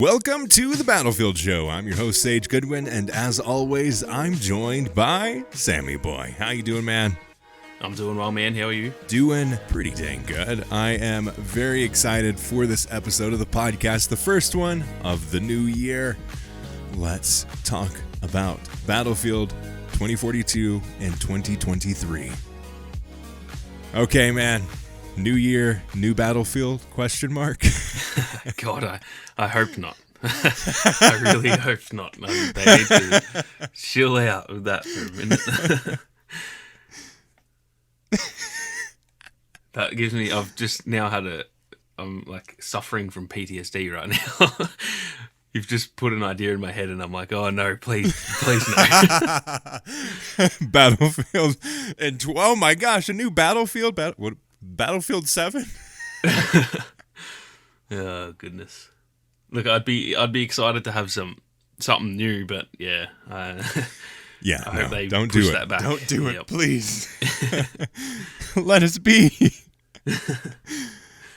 Welcome to the Battlefield Show. I'm your host, Sage Goodwin, and as always, I'm joined by Sammy Boy. How you doing, man? I'm doing well, man. How are you? Doing pretty dang good. I am very excited for this episode of the podcast, the first one of the new year. Let's talk about Battlefield 2042 and 2023. Okay, man. New year, new Battlefield, question mark? God, I hope not. I really hope not. They need to chill out with that for a minute. That gives me, I've just now I'm like suffering from PTSD right now. You've just put an idea in my head and I'm like, oh no, please no. Battlefield, and oh my gosh, a new Battlefield, Battlefield 7? Oh goodness! Look, I'd be excited to have something new, but yeah, yeah. I hope they don't push do it. that back. Don't do it, please. Let us be.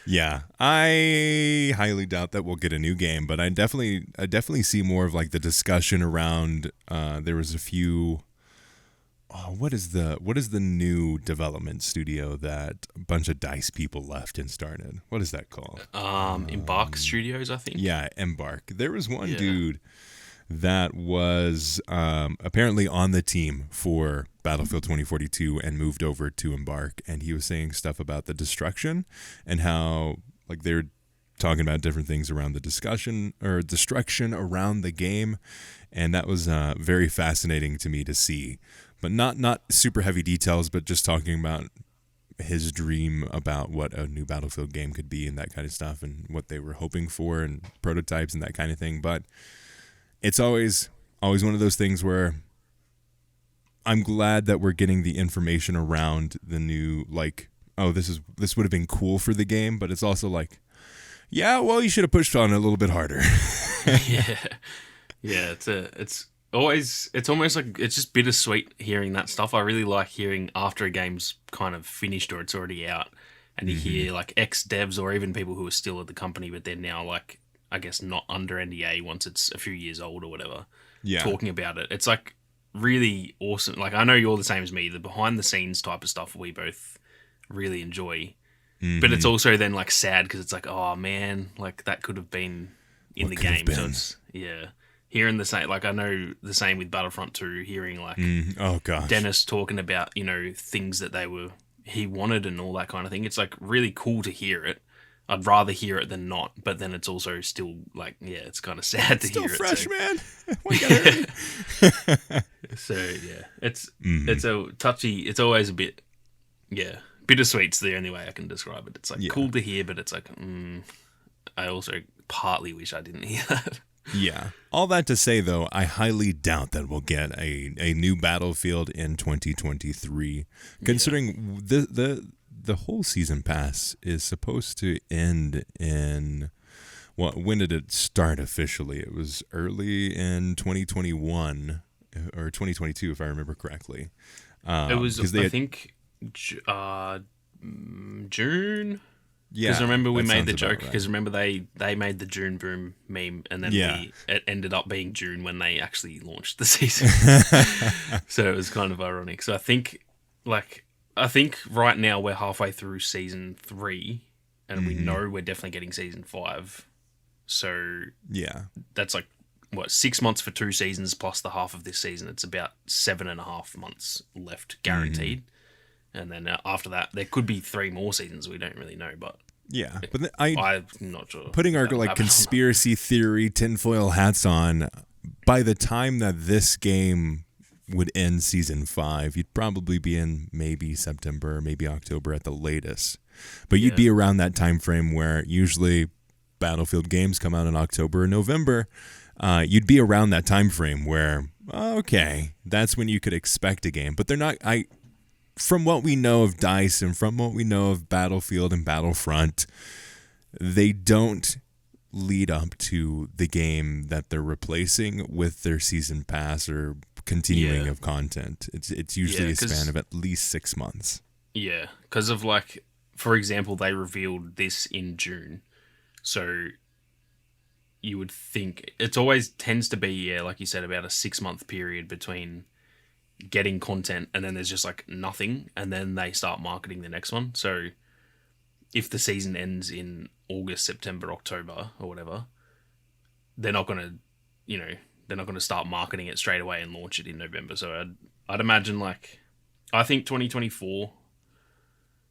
Yeah, I highly doubt that we'll get a new game, but I definitely see more of like the discussion around. There was a few. Oh, what is the new development studio that a bunch of DICE people left and started? What is that called? Embark Studios, I think. Yeah, Embark. There was one dude that was apparently on the team for Battlefield 2042 and moved over to Embark, and he was saying stuff about the destruction and how like they're talking about different things around the discussion or destruction around the game, and that was very fascinating to me to see. But not super heavy details, but just talking about his dream about what a new Battlefield game could be and that kind of stuff and what they were hoping for and prototypes and that kind of thing. But it's always one of those things where I'm glad that we're getting the information around the new, like, oh, this would have been cool for the game, but it's also like, yeah, well, you should have pushed on it a little bit harder. Yeah, it's almost like it's just bittersweet hearing that stuff. I really like hearing after a game's kind of finished or it's already out, and you hear like ex-devs or even people who are still at the company but they're now like, I guess, not under NDA once it's a few years old or whatever, talking about it. It's like really awesome. Like, I know you're the same as me. The behind the scenes type of stuff we both really enjoy, but it's also then like sad because it's like, oh man, like that could have been in the game. So it's hearing the same, like I know the same with Battlefront 2, hearing like Dennis talking about, you know, things that he wanted and all that kind of thing. It's like really cool to hear it. I'd rather hear it than not, but then it's also still like, yeah, it's kind of sad to hear it. Still fresh, man. Why you gotta hurry? So yeah, it's a touchy. It's always a bit, bittersweet's the only way I can describe it. It's like cool to hear, but it's like, I also partly wish I didn't hear that. Yeah. All that to say, though, I highly doubt that we'll get a new Battlefield in 2023, considering the whole season pass is supposed to end in, when did it start officially? It was early in 2021 or 2022, if I remember correctly. It was, I think, June. Yeah, because remember we made the joke. Because remember they made the June boom meme, and then it ended up being June when they actually launched the season. So it was kind of ironic. So I think right now we're halfway through season 3, and we know we're definitely getting season 5. So that's like what, 6 months for 2 seasons plus the half of this season. It's about 7.5 months left guaranteed. And then after that, there could be 3 more seasons. We don't really know, but but I'm not sure. Putting our like conspiracy theory tinfoil hats on, by the time that this game would end season 5, you'd probably be in maybe September, maybe October at the latest. But you'd be around that time frame where usually Battlefield games come out in October or November. You'd be around that time frame where that's when you could expect a game. But they're not. From what we know of DICE and from what we know of Battlefield and Battlefront, they don't lead up to the game that they're replacing with their season pass or continuing of content. It's usually a span of at least 6 months. Yeah, because of like, for example, they revealed this in June. So you would think it's always tends to be, like you said, about a 6-month period between getting content and then there's just like nothing, and then they start marketing the next one. So if the season ends in August, September, October, or whatever, they're not gonna, they're not gonna start marketing it straight away and launch it in November. So I'd imagine I think 2024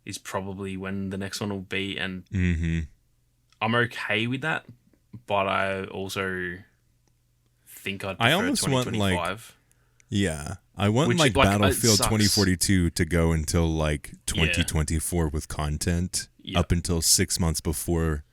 is probably when the next one will be, and I'm okay with that. But I also think I'd prefer I almost 2025. I want Battlefield 2042 to go until 2024 with content up until 6 months before.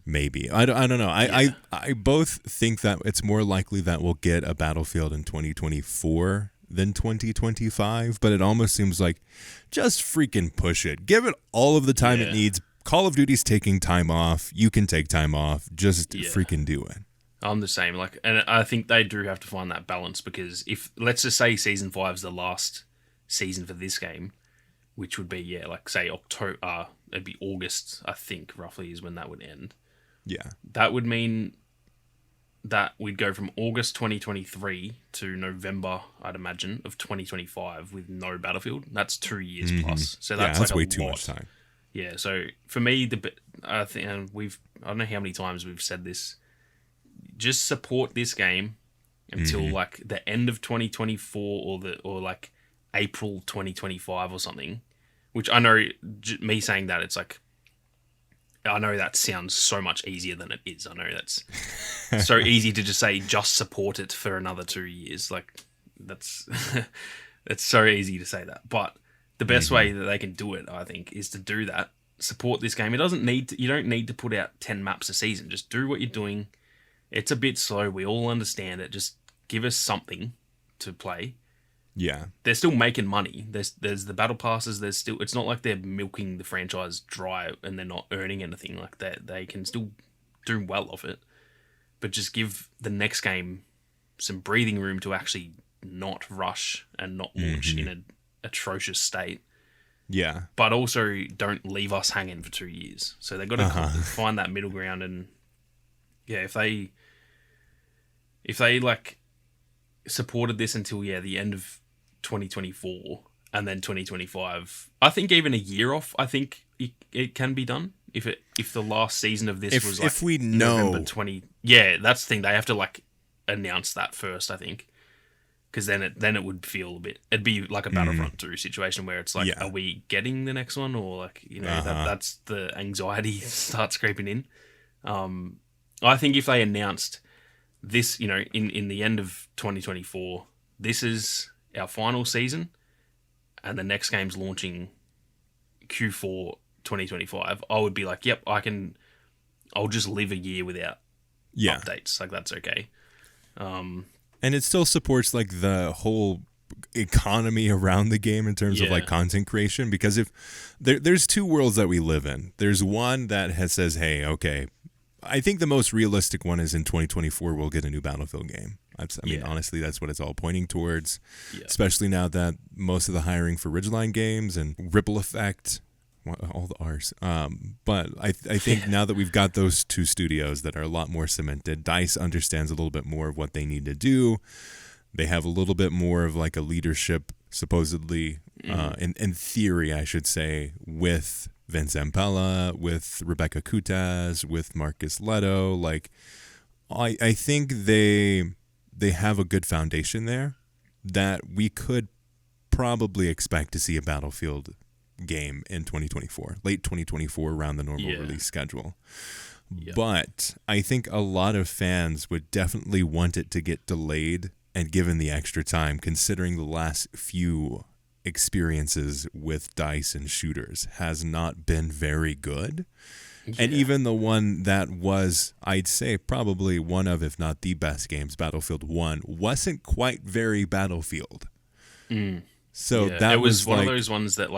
Maybe I don't know. I both think that it's more likely that we'll get a Battlefield in 2024 than 2025, but it almost seems like just freaking push it. Give it all of the time it needs. Call of Duty's taking time off. You can take time off. Just freaking do it. I'm the same. And I think they do have to find that balance, because if, let's just say season 5 is the last season for this game, which would be, say October, it'd be August, I think, roughly is when that would end. Yeah. That would mean that we'd go from August 2023 to November, I'd imagine, of 2025 with no Battlefield. That's 2 years plus. So that's way too much time. Yeah, so for me, I think I don't know how many times we've said this. Just support this game until the end of 2024 or April 2025 or something. Which I know, me saying that, it's I know that sounds so much easier than it is. I know that's so easy to just say, just support it for another 2 years. That's it's so easy to say that. But the best way that they can do it, I think, is to do that. Support this game. You don't need to put out 10 maps a season. Just do what you're doing. It's a bit slow. We all understand it. Just give us something to play. Yeah. They're still making money. There's the battle passes. It's not like they're milking the franchise dry and they're not earning anything like that. They can still do well off it. But just give the next game some breathing room to actually not rush and not launch in an atrocious state. Yeah. But also don't leave us hanging for 2 years. So they've got to find that middle ground. And if they supported this until the end of 2024 and then 2025, I think even a year off, I think it can be done. If the last season of this was if we know November 20, that's the thing. They have to announce that first, I think. Because then it would feel it'd be like a Battlefront 2 situation where it's are we getting the next one, or that's the anxiety starts creeping in. I think if they announced this, in the end of 2024, this is our final season, and the next game's launching Q4 2025, I would be yep, I'll just live a year without updates. That's okay. And it still supports the whole economy around the game in terms of content creation, because if there's two worlds that we live in. There's one that says, hey, okay, I think the most realistic one is in 2024 we'll get a new Battlefield game. I mean, honestly, that's what it's all pointing towards, especially now that most of the hiring for Ridgeline Games and Ripple Effect, all the R's. But I think now that we've got those two studios that are a lot more cemented, DICE understands a little bit more of what they need to do. They have a little bit more of a leadership, supposedly, in theory, I should say, with Vince Zampella, with Rebecca Kutaz, with Marcus Leto. I think they have a good foundation there that we could probably expect to see a Battlefield game in 2024, late 2024, around the normal release schedule. But I think a lot of fans would definitely want it to get delayed and given the extra time, considering the last few experiences with DICE and shooters has not been very good. And even the one that was, I'd say, probably one of, if not the best games, Battlefield 1, wasn't quite very Battlefield. So that it was one of those ones that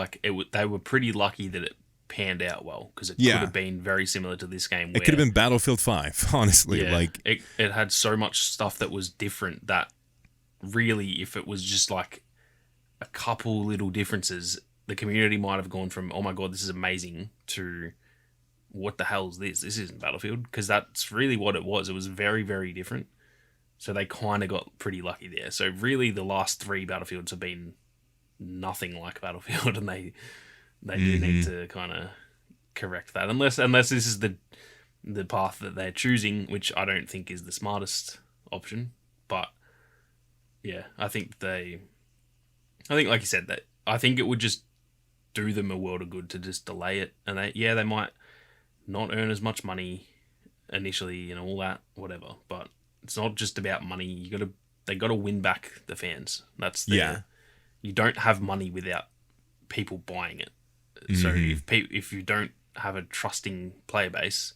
they were pretty lucky that it panned out well, because it could have been very similar to this game. It could have been Battlefield 5, honestly. It had so much stuff that was different that really, if it was just a couple little differences, the community might have gone from, oh my god, this is amazing, to what the hell is this? This isn't Battlefield, because that's really what it was. It was very, very different. So they kind of got pretty lucky there. So really, the last 3 Battlefields have been nothing like Battlefield, and they do need to kind of correct that. Unless this is the path that they're choosing, which I don't think is the smartest option. But yeah, I think like you said, that I think it would just do them a world of good to just delay it, and they might not earn as much money initially and all that, whatever. But it's not just about money. They got to win back the fans. You don't have money without people buying it. So if you don't have a trusting player base,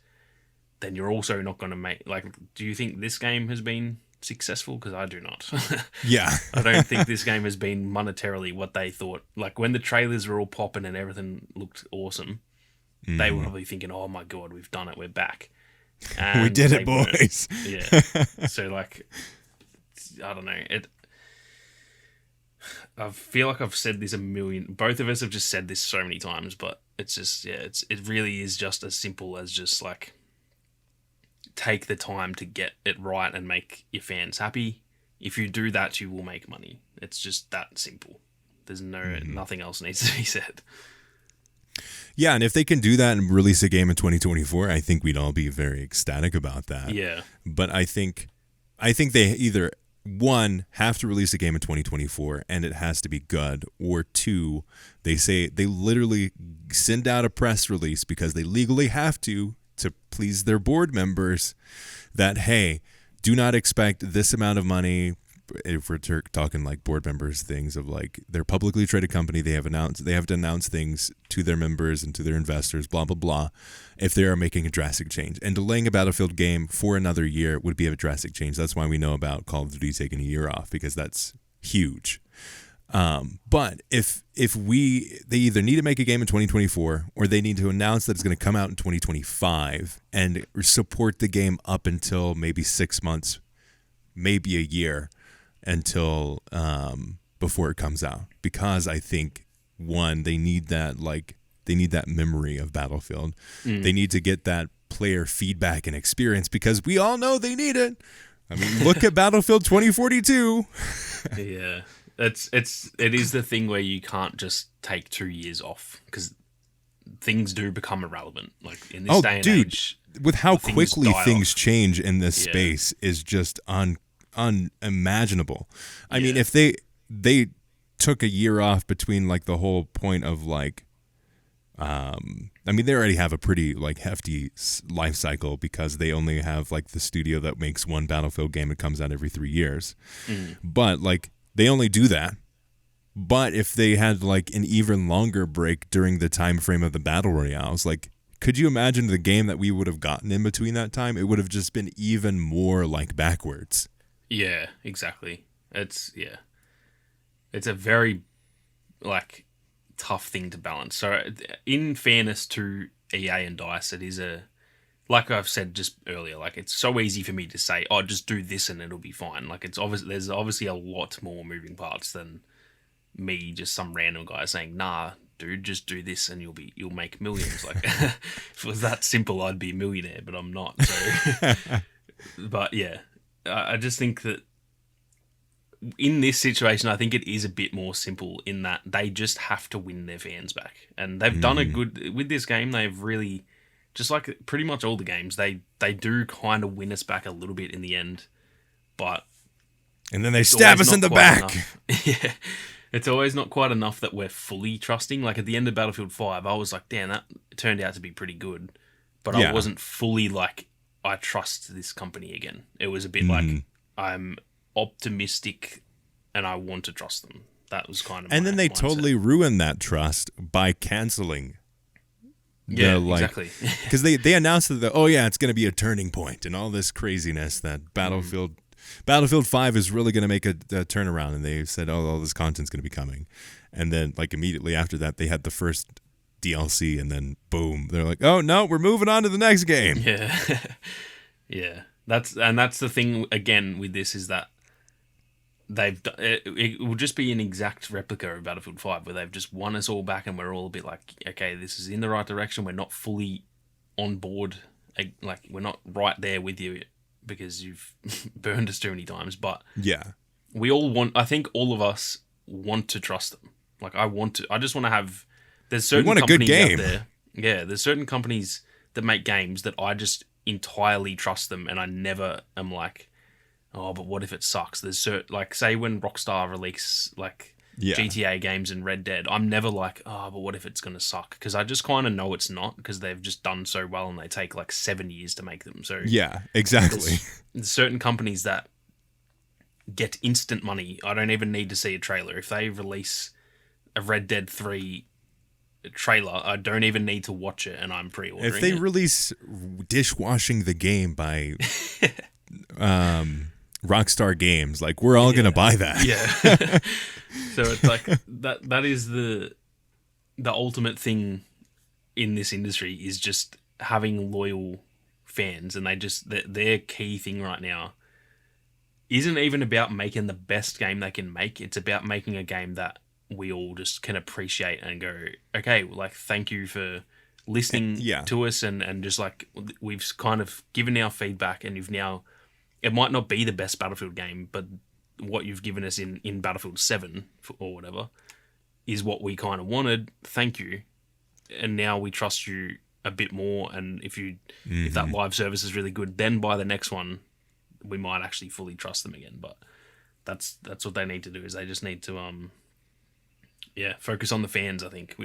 then you're also not going to make... do you think this game has been successful? Because I do not. Yeah. I don't think this game has been monetarily what they thought. Like, when the trailers were all popping and everything looked awesome, they were probably thinking, oh my God, we've done it, we're back. And we did it, boys. Yeah. So, I don't know. I feel like I've said this a million... Both of us have just said this so many times, but it's just, it really is just as simple as just, take the time to get it right and make your fans happy. If you do that, you will make money. It's just that simple. There's nothing else needs to be said. Yeah, and if they can do that and release a game in 2024, I think we'd all be very ecstatic about that. Yeah. But I think they either, one, have to release a game in 2024 and it has to be good, or two, they literally send out a press release because they legally have to please their board members that, hey, do not expect this amount of money. If we're talking board members, things of they're a publicly traded company, they have to announce things to their members and to their investors, blah blah blah, if they are making a drastic change. And delaying a Battlefield game for another year would be a drastic change. That's why we know about Call of Duty taking a year off, because that's huge. But if they either need to make a game in 2024 or they need to announce that it's going to come out in 2025 and support the game up until maybe 6 months, maybe a year, until before it comes out, because I think, one, they need that memory of Battlefield. They need to get that player feedback and experience, because we all know they need it. I mean, look at Battlefield 2042. Yeah. It is the thing where you can't just take 2 years off, because things do become irrelevant. In this day and age, with how quickly things change in this space is just unimaginable. I mean, if they took a year off between the whole point of I mean, they already have a pretty hefty life cycle, because they only have the studio that makes one Battlefield game that comes out every 3 years. But they only do that. But if they had an even longer break during the time frame of the battle royales, could you imagine the game that we would have gotten in between that time? It would have just been even more backwards. Yeah, exactly. It's a very tough thing to balance. So in fairness to EA and DICE, it is like I've said just earlier, it's so easy for me to say, oh, just do this and it'll be fine. There's obviously a lot more moving parts than me, just some random guy saying, nah, dude, just do this and you'll make millions. If it was that simple, I'd be a millionaire, but I'm not. So, but yeah, I just think that in this situation, I think it is a bit more simple in that they just have to win their fans back. And they've done a good... With this game, they've really... Just like pretty much all the games, they do kind of win us back a little bit in the end. But... And then they stab us in the back. Yeah. It's always not quite enough that we're fully trusting. At the end of Battlefield 5, I was like, damn, that turned out to be pretty good. But I wasn't fully I trust this company again. It was a bit I'm optimistic and I want to trust them. That was kind of And then they mindset. totally ruined that trust by canceling. Exactly. Because they announced that, it's going to be a turning point and all this craziness that Battlefield 5 is really going to make a turnaround. And they said, all this content's going to be coming. And then immediately after that, they had the first DLC, and then boom, they're like, oh no, we're moving on to the next game. Yeah. Yeah. That's the thing again with this, is that it will just be an exact replica of Battlefield 5, where they've just won us all back and we're all a bit okay, this is in the right direction. We're not fully on board. Like, we're not right there with you because you've burned us too many times. But Yeah. we all want. I think all of us want to trust them. Like, I just want to have. There's certain want a good companies game. out there. Yeah, there's certain companies that make games that I just entirely trust them, and I never am like, oh, but what if it sucks? There's like, say when Rockstar release like GTA games and Red Dead, I'm never like, oh, but what if it's gonna suck? Because I just kind of know it's not, because they've just done so well and they take like 7 years to make them. So yeah, exactly. There's certain companies that get instant money. I don't even need to see a trailer. If they release a Red Dead 3 trailer, I don't even need to watch it, and I'm pre-ordering If they it. release Dishwashing the Game by Rockstar Games, like, we're all gonna buy that. Yeah. So it's like that is the ultimate thing in this industry, is just having loyal fans, and their key thing right now isn't even about making the best game they can make. It's about making a game that we all just can appreciate and go, okay, like, thank you for listening to us, and just like, we've kind of given our feedback, and you've now, it might not be the best Battlefield game, but what you've given us in Battlefield 7 or whatever is what we kind of wanted. Thank you. And now we trust you a bit more, and if that live service is really good, then by the next one we might actually fully trust them again. But that's what they need to do, is they just need to focus on the fans, I think,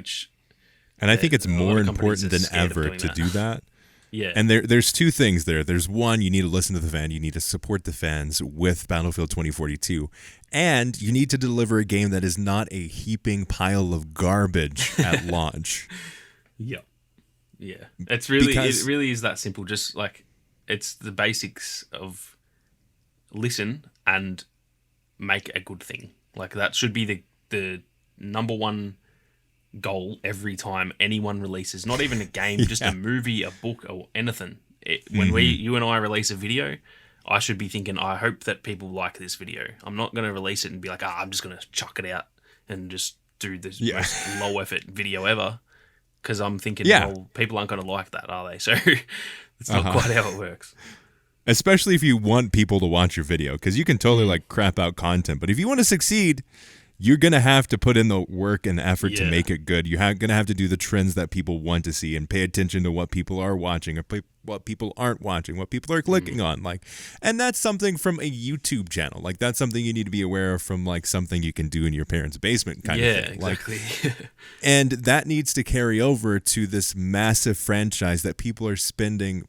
and I think it's more important than ever to do that. Yeah. And there's two things there. There's one, you need to listen to the fan. You need to support the fans with Battlefield 2042. And you need to deliver a game that is not a heaping pile of garbage at launch. Yep. Yeah. It really is that simple. Just like, it's the basics of listen and make a good thing. Like, that should be the number one goal every time anyone releases, not even a game, just a movie, a book, or anything. When you and I release a video, I should be thinking, I hope that people like this video. I'm not going to release it and be like, I'm just going to chuck it out and just do this most low effort video ever, because I'm thinking, well, people aren't going to like that, are they? So it's not quite how it works. Especially if you want people to watch your video, because you can totally like crap out content, but if you want to succeed, you're going to have to put in the work and effort to make it good. You're going to have to do the trends that people want to see and pay attention to what people are watching or what people aren't watching, what people are clicking on. Like, and that's something from a YouTube channel. Like, that's something you need to be aware of from like something you can do in your parents' basement kind of thing. Exactly. Like, and that needs to carry over to this massive franchise that people are spending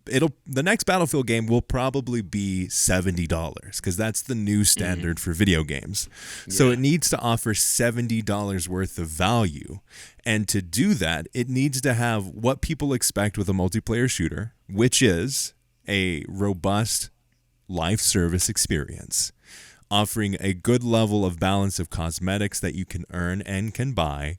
the next Battlefield game will probably be $70, because that's the new standard for video games. So it needs to offer $70 worth of value. And to do that, it needs to have what people expect with a multiplayer shooter, which is a robust live service experience, offering a good level of balance of cosmetics that you can earn and can buy,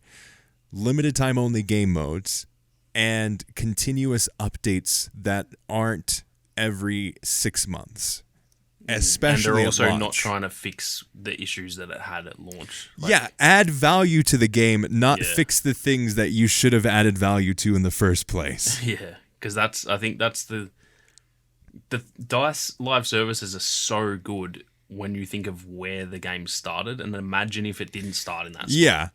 limited time only game modes, and continuous updates that aren't every 6 months. Especially, and they're also at launch. not trying to fix the issues that it had at launch. Add value to the game, not fix the things that you should have added value to in the first place. Yeah, because I think that's the DICE live services are so good when you think of where the game started, and imagine if it didn't start in that spot. Yeah,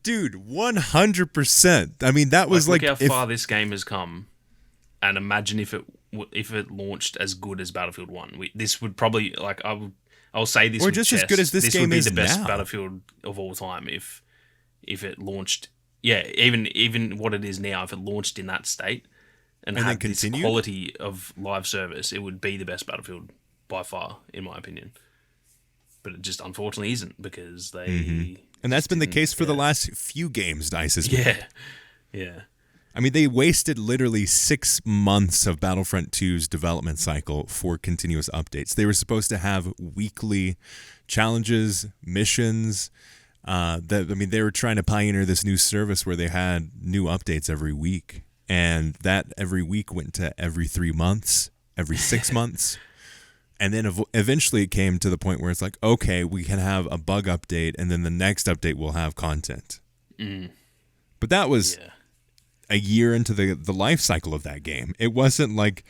dude, 100%. I mean, that was look how far this game has come, and imagine if it launched as good as Battlefield 1. This would probably, like, I'll say this, or with just chest, as good as this game would be is the best now. Battlefield of all time if it launched. Yeah, even what it is now, if it launched in that state and had this quality of live service, it would be the best Battlefield by far, in my opinion. But it just unfortunately isn't, because they. And that's been the case for the last few games DICE has made. Yeah. I mean, they wasted literally 6 months of Battlefront 2's development cycle for continuous updates. They were supposed to have weekly challenges, missions. They were trying to pioneer this new service where they had new updates every week. And that every week went to every 3 months, every 6 months. And then eventually it came to the point where it's like, okay, we can have a bug update, and then the next update will have content. But that was a year into the life cycle of that game. It wasn't like,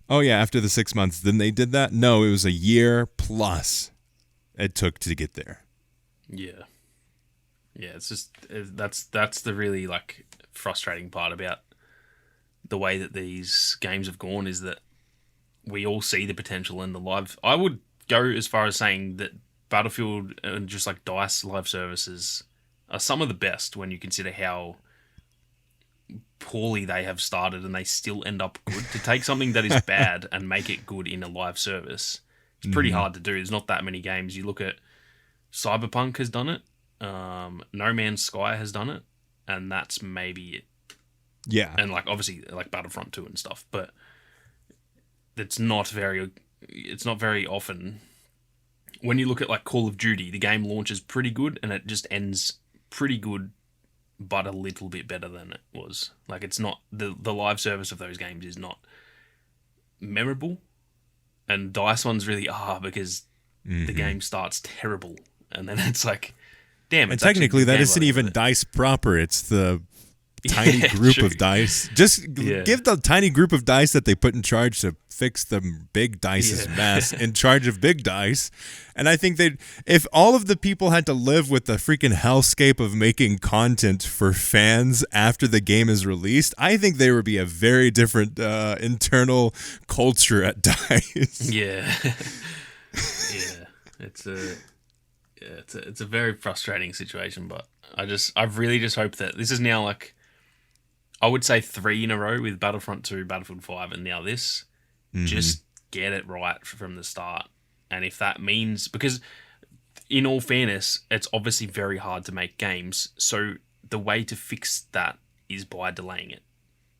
oh yeah, after the 6 months, then they did that. No, it was a year plus it took to get there. Yeah. Yeah, it's just that's the really like frustrating part about the way that these games have gone, is that we all see the potential in the live. I would go as far as saying that Battlefield and just like DICE live services are some of the best when you consider how poorly they have started and they still end up good. To take something that is bad and make it good in a live service, it's pretty hard to do. There's not that many games. You look at Cyberpunk has done it. No Man's Sky has done it, and that's maybe it. Yeah. And like obviously like Battlefront 2 and stuff, but it's not very often. When you look at like Call of Duty, the game launches pretty good and it just ends pretty good, but a little bit better than it was. Like it's not the live service of those games is not memorable, and DICE ones really are, because the game starts terrible and then it's like, damn. And technically, that isn't even DICE proper. It's the tiny group of DICE. Just give the tiny group of DICE that they put in charge to fix the big DICE's mess in charge of big DICE. And I think if all of the people had to live with the freaking hellscape of making content for fans after the game is released, I think there would be a very different internal culture at DICE. Yeah. Yeah. It's a very frustrating situation, but I really just hope that this is now like, I would say 3 in a row with Battlefront 2, Battlefield 5, and now this. Just get it right from the start. And if that means, because in all fairness, it's obviously very hard to make games. So the way to fix that is by delaying it.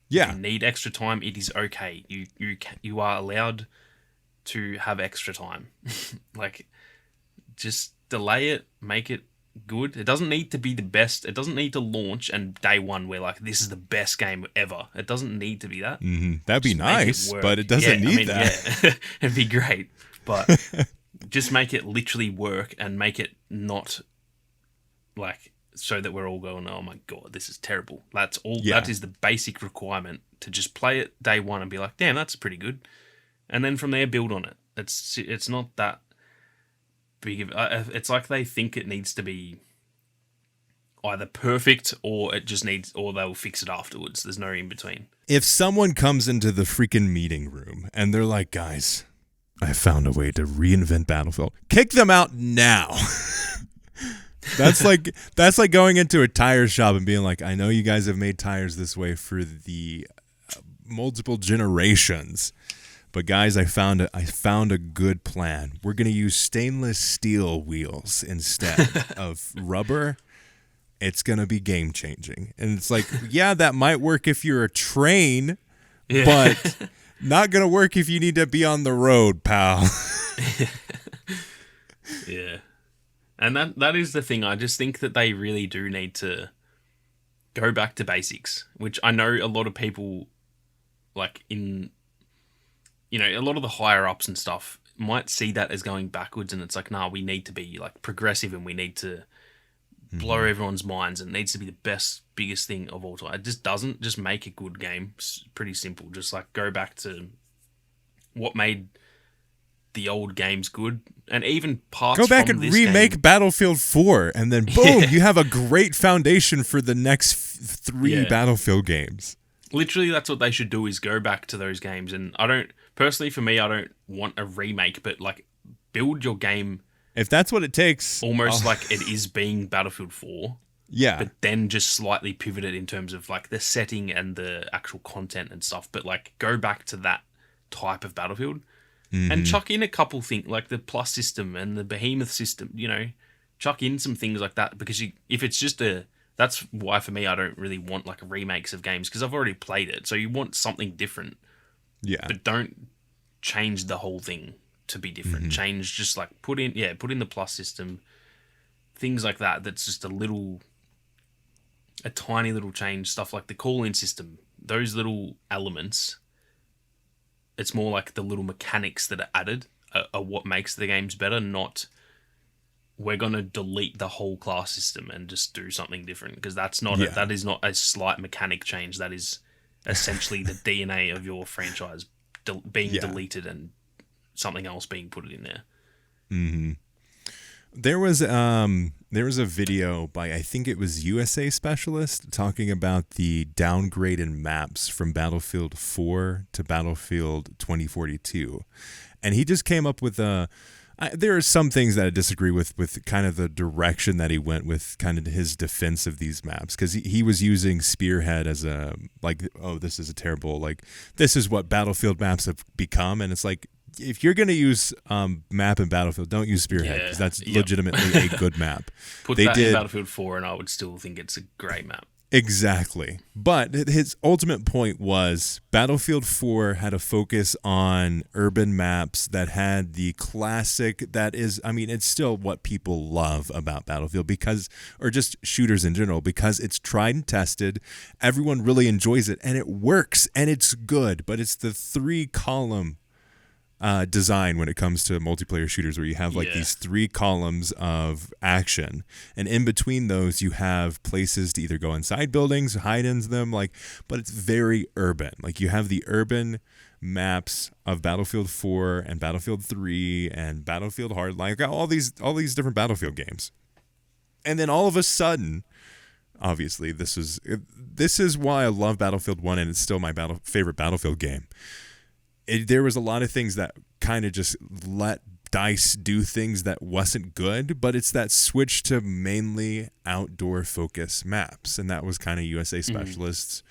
Yeah. If you need extra time, it is okay. You are allowed to have extra time. Like, just delay it, make it good. It doesn't need to be the best. It doesn't need to launch and day one we're like, this is the best game ever. It doesn't need to be that. That'd be nice, but it doesn't need that. Yeah. It'd be great, but just make it literally work and make it not like so that we're all going, oh my god, this is terrible. That's all. That is the basic requirement, to just play it day one and be like, damn, that's pretty good, and then from there build on it. It's not that big of, it's like they think it needs to be either perfect or it just needs, or they'll fix it afterwards. There's no in between. If someone comes into the freaking meeting room and they're like, guys, I found a way to reinvent Battlefield, kick them out now. That's like going into a tire shop and being like, I know you guys have made tires this way for the multiple generations, but guys, I found a good plan. We're going to use stainless steel wheels instead of rubber. It's going to be game changing. And it's like, yeah, that might work if you're a train, but not going to work if you need to be on the road, pal. Yeah. And that is the thing. I just think that they really do need to go back to basics, which I know a lot of people, like in, a lot of the higher ups and stuff might see that as going backwards, and it's like, nah, we need to be like progressive and we need to blow everyone's minds, and it needs to be the biggest thing of all time. It just doesn't. Just make a good game. It's pretty simple. Just like go back to what made the old games good, and even parts. Go back from and remake game. Battlefield 4, and then boom, you have a great foundation for the next 3 Battlefield games. Literally, that's what they should do, is go back to those games. And I don't want a remake, but like build your game. If that's what it takes. Almost like it is being Battlefield 4. Yeah. But then just slightly pivot it in terms of like the setting and the actual content and stuff. But like go back to that type of Battlefield and chuck in a couple things like the Plus system and the Behemoth system, chuck in some things like that. Because if it's just that's why for me I don't really want like remakes of games, because I've already played it. So you want something different. Yeah. But don't change the whole thing to be different. Change, just like put in the Plus system, things like that. That's just a tiny little change. Stuff like the call-in system, those little elements. It's more like the little mechanics that are added are what makes the games better, not we're going to delete the whole class system and just do something different, because that is not a slight mechanic change. That is essentially the DNA of your franchise being deleted and something else being put in there. Mm-hmm. There was a video by, I think it was USA Specialist, talking about the downgrade in maps from Battlefield 4 to Battlefield 2042, and he just came up with there are some things that I disagree with kind of the direction that he went with, kind of his defense of these maps, because he was using Spearhead as a, like, oh, this is a terrible, like, this is what Battlefield maps have become, and it's like, if you're going to use map in Battlefield, don't use Spearhead, because that's legitimately a good map. Put that in Battlefield 4 and I would still think it's a great map. Exactly. But his ultimate point was Battlefield 4 had a focus on urban maps that had the classic, that is, I mean, it's still what people love about Battlefield, because, or just shooters in general, because it's tried and tested. Everyone really enjoys it, and it works, and it's good, but it's the 3-column design when it comes to multiplayer shooters, where you have like these 3 columns of action, and in between those you have places to either go inside buildings, hide in them, like, but it's very urban. Like, you have the urban maps of Battlefield 4 and Battlefield 3 and Battlefield Hardline, like all these different Battlefield games, and then all of a sudden, obviously this is why I love Battlefield 1, and it's still my favorite Battlefield game. There was a lot of things that kind of just let DICE do things that wasn't good, but it's that switch to mainly outdoor focus maps, and that was kind of USA Specialists'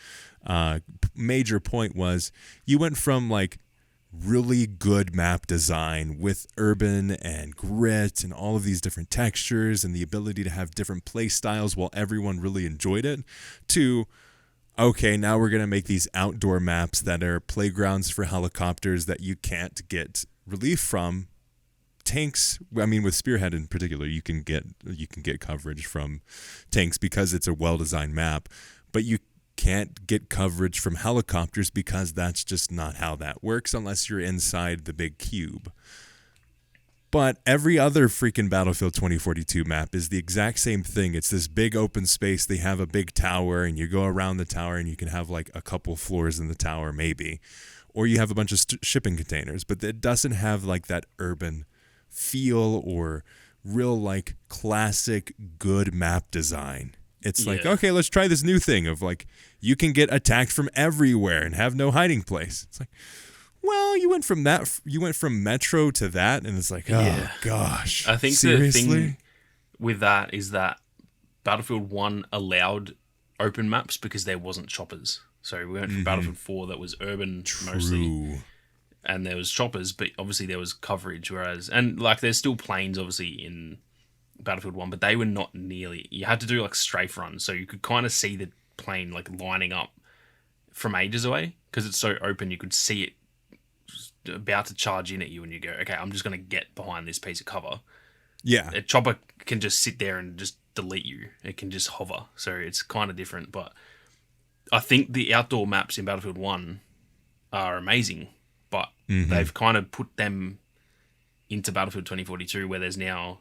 major point. Was you went from like really good map design with urban and grit and all of these different textures and the ability to have different play styles while everyone really enjoyed it, to okay, now we're going to make these outdoor maps that are playgrounds for helicopters that you can't get relief from. Tanks, I mean, with Spearhead in particular, you can get coverage from tanks because it's a well-designed map, but you can't get coverage from helicopters because that's just not how that works unless you're inside the big cube. But every other freaking Battlefield 2042 map is the exact same thing. It's this big open space. They have a big tower, and you go around the tower, and you can have like a couple floors in the tower, maybe. Or you have a bunch of shipping containers. But it doesn't have like that urban feel or real like classic good map design. It's like, okay, let's try this new thing of like, you can get attacked from everywhere and have no hiding place. It's like, well, you went from Metro to that, and it's like, oh gosh. I think seriously? The thing with that is that Battlefield 1 allowed open maps because there wasn't choppers. So we went from Battlefield 4 that was urban mostly, and there was choppers, but obviously there was coverage. And like there's still planes obviously in Battlefield 1, but they were not nearly. You had to do like strafe runs, so you could kind of see the plane like lining up from ages away because it's so open. You could see it about to charge in at you, and you go, okay, I'm just going to get behind this piece of cover. Yeah. A chopper can just sit there and just delete you. It can just hover. So it's kind of different. But I think the outdoor maps in Battlefield 1 are amazing, but they've kind of put them into Battlefield 2042 where there's now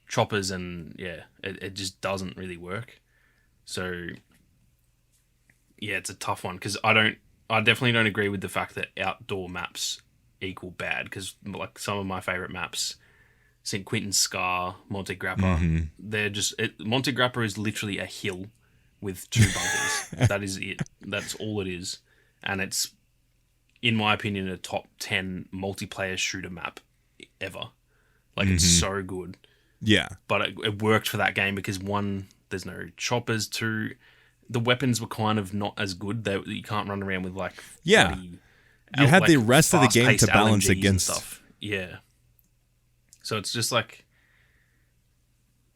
choppers, and it just doesn't really work. So yeah, it's a tough one because I definitely don't agree with the fact that outdoor maps equal bad, because like some of my favorite maps, St. Quentin's Scar, Monte Grappa, they're just Monte Grappa is literally a hill with 2 bunkers. That is it. That's all it is, and it's, in my opinion, a top 10 multiplayer shooter map ever. Like it's so good. Yeah, but it worked for that game because 1, there's no choppers. 2, the weapons were kind of not as good. You can't run around with like you had the rest of the game to balance against stuff. Yeah. So it's just like,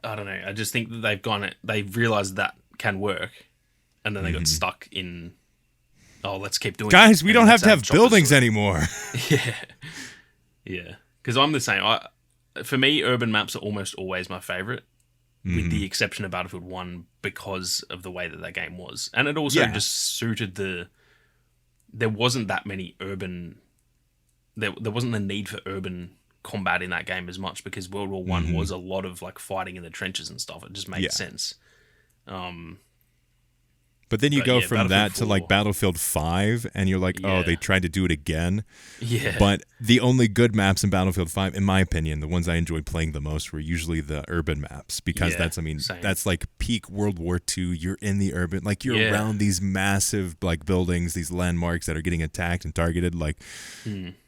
I don't know. I just think that they've realized that can work, and then they got stuck in, let's keep doing it. Guys, we don't have to have buildings anymore. Yeah. Because I'm the same. For me, urban maps are almost always my favorite, with the exception of Battlefield 1 because of the way that game was. And it also just suited there wasn't that many urban. There wasn't the need for urban combat in that game as much because World War One was a lot of like fighting in the trenches and stuff. It just made sense. But then you go from that to like 4. Battlefield 5, and you're like, oh, they tried to do it again. Yeah. But the only good maps in Battlefield 5, in my opinion, the ones I enjoyed playing the most were usually the urban maps because that's like peak World War II. You're in the urban, like you're around these massive like buildings, these landmarks that are getting attacked and targeted. Like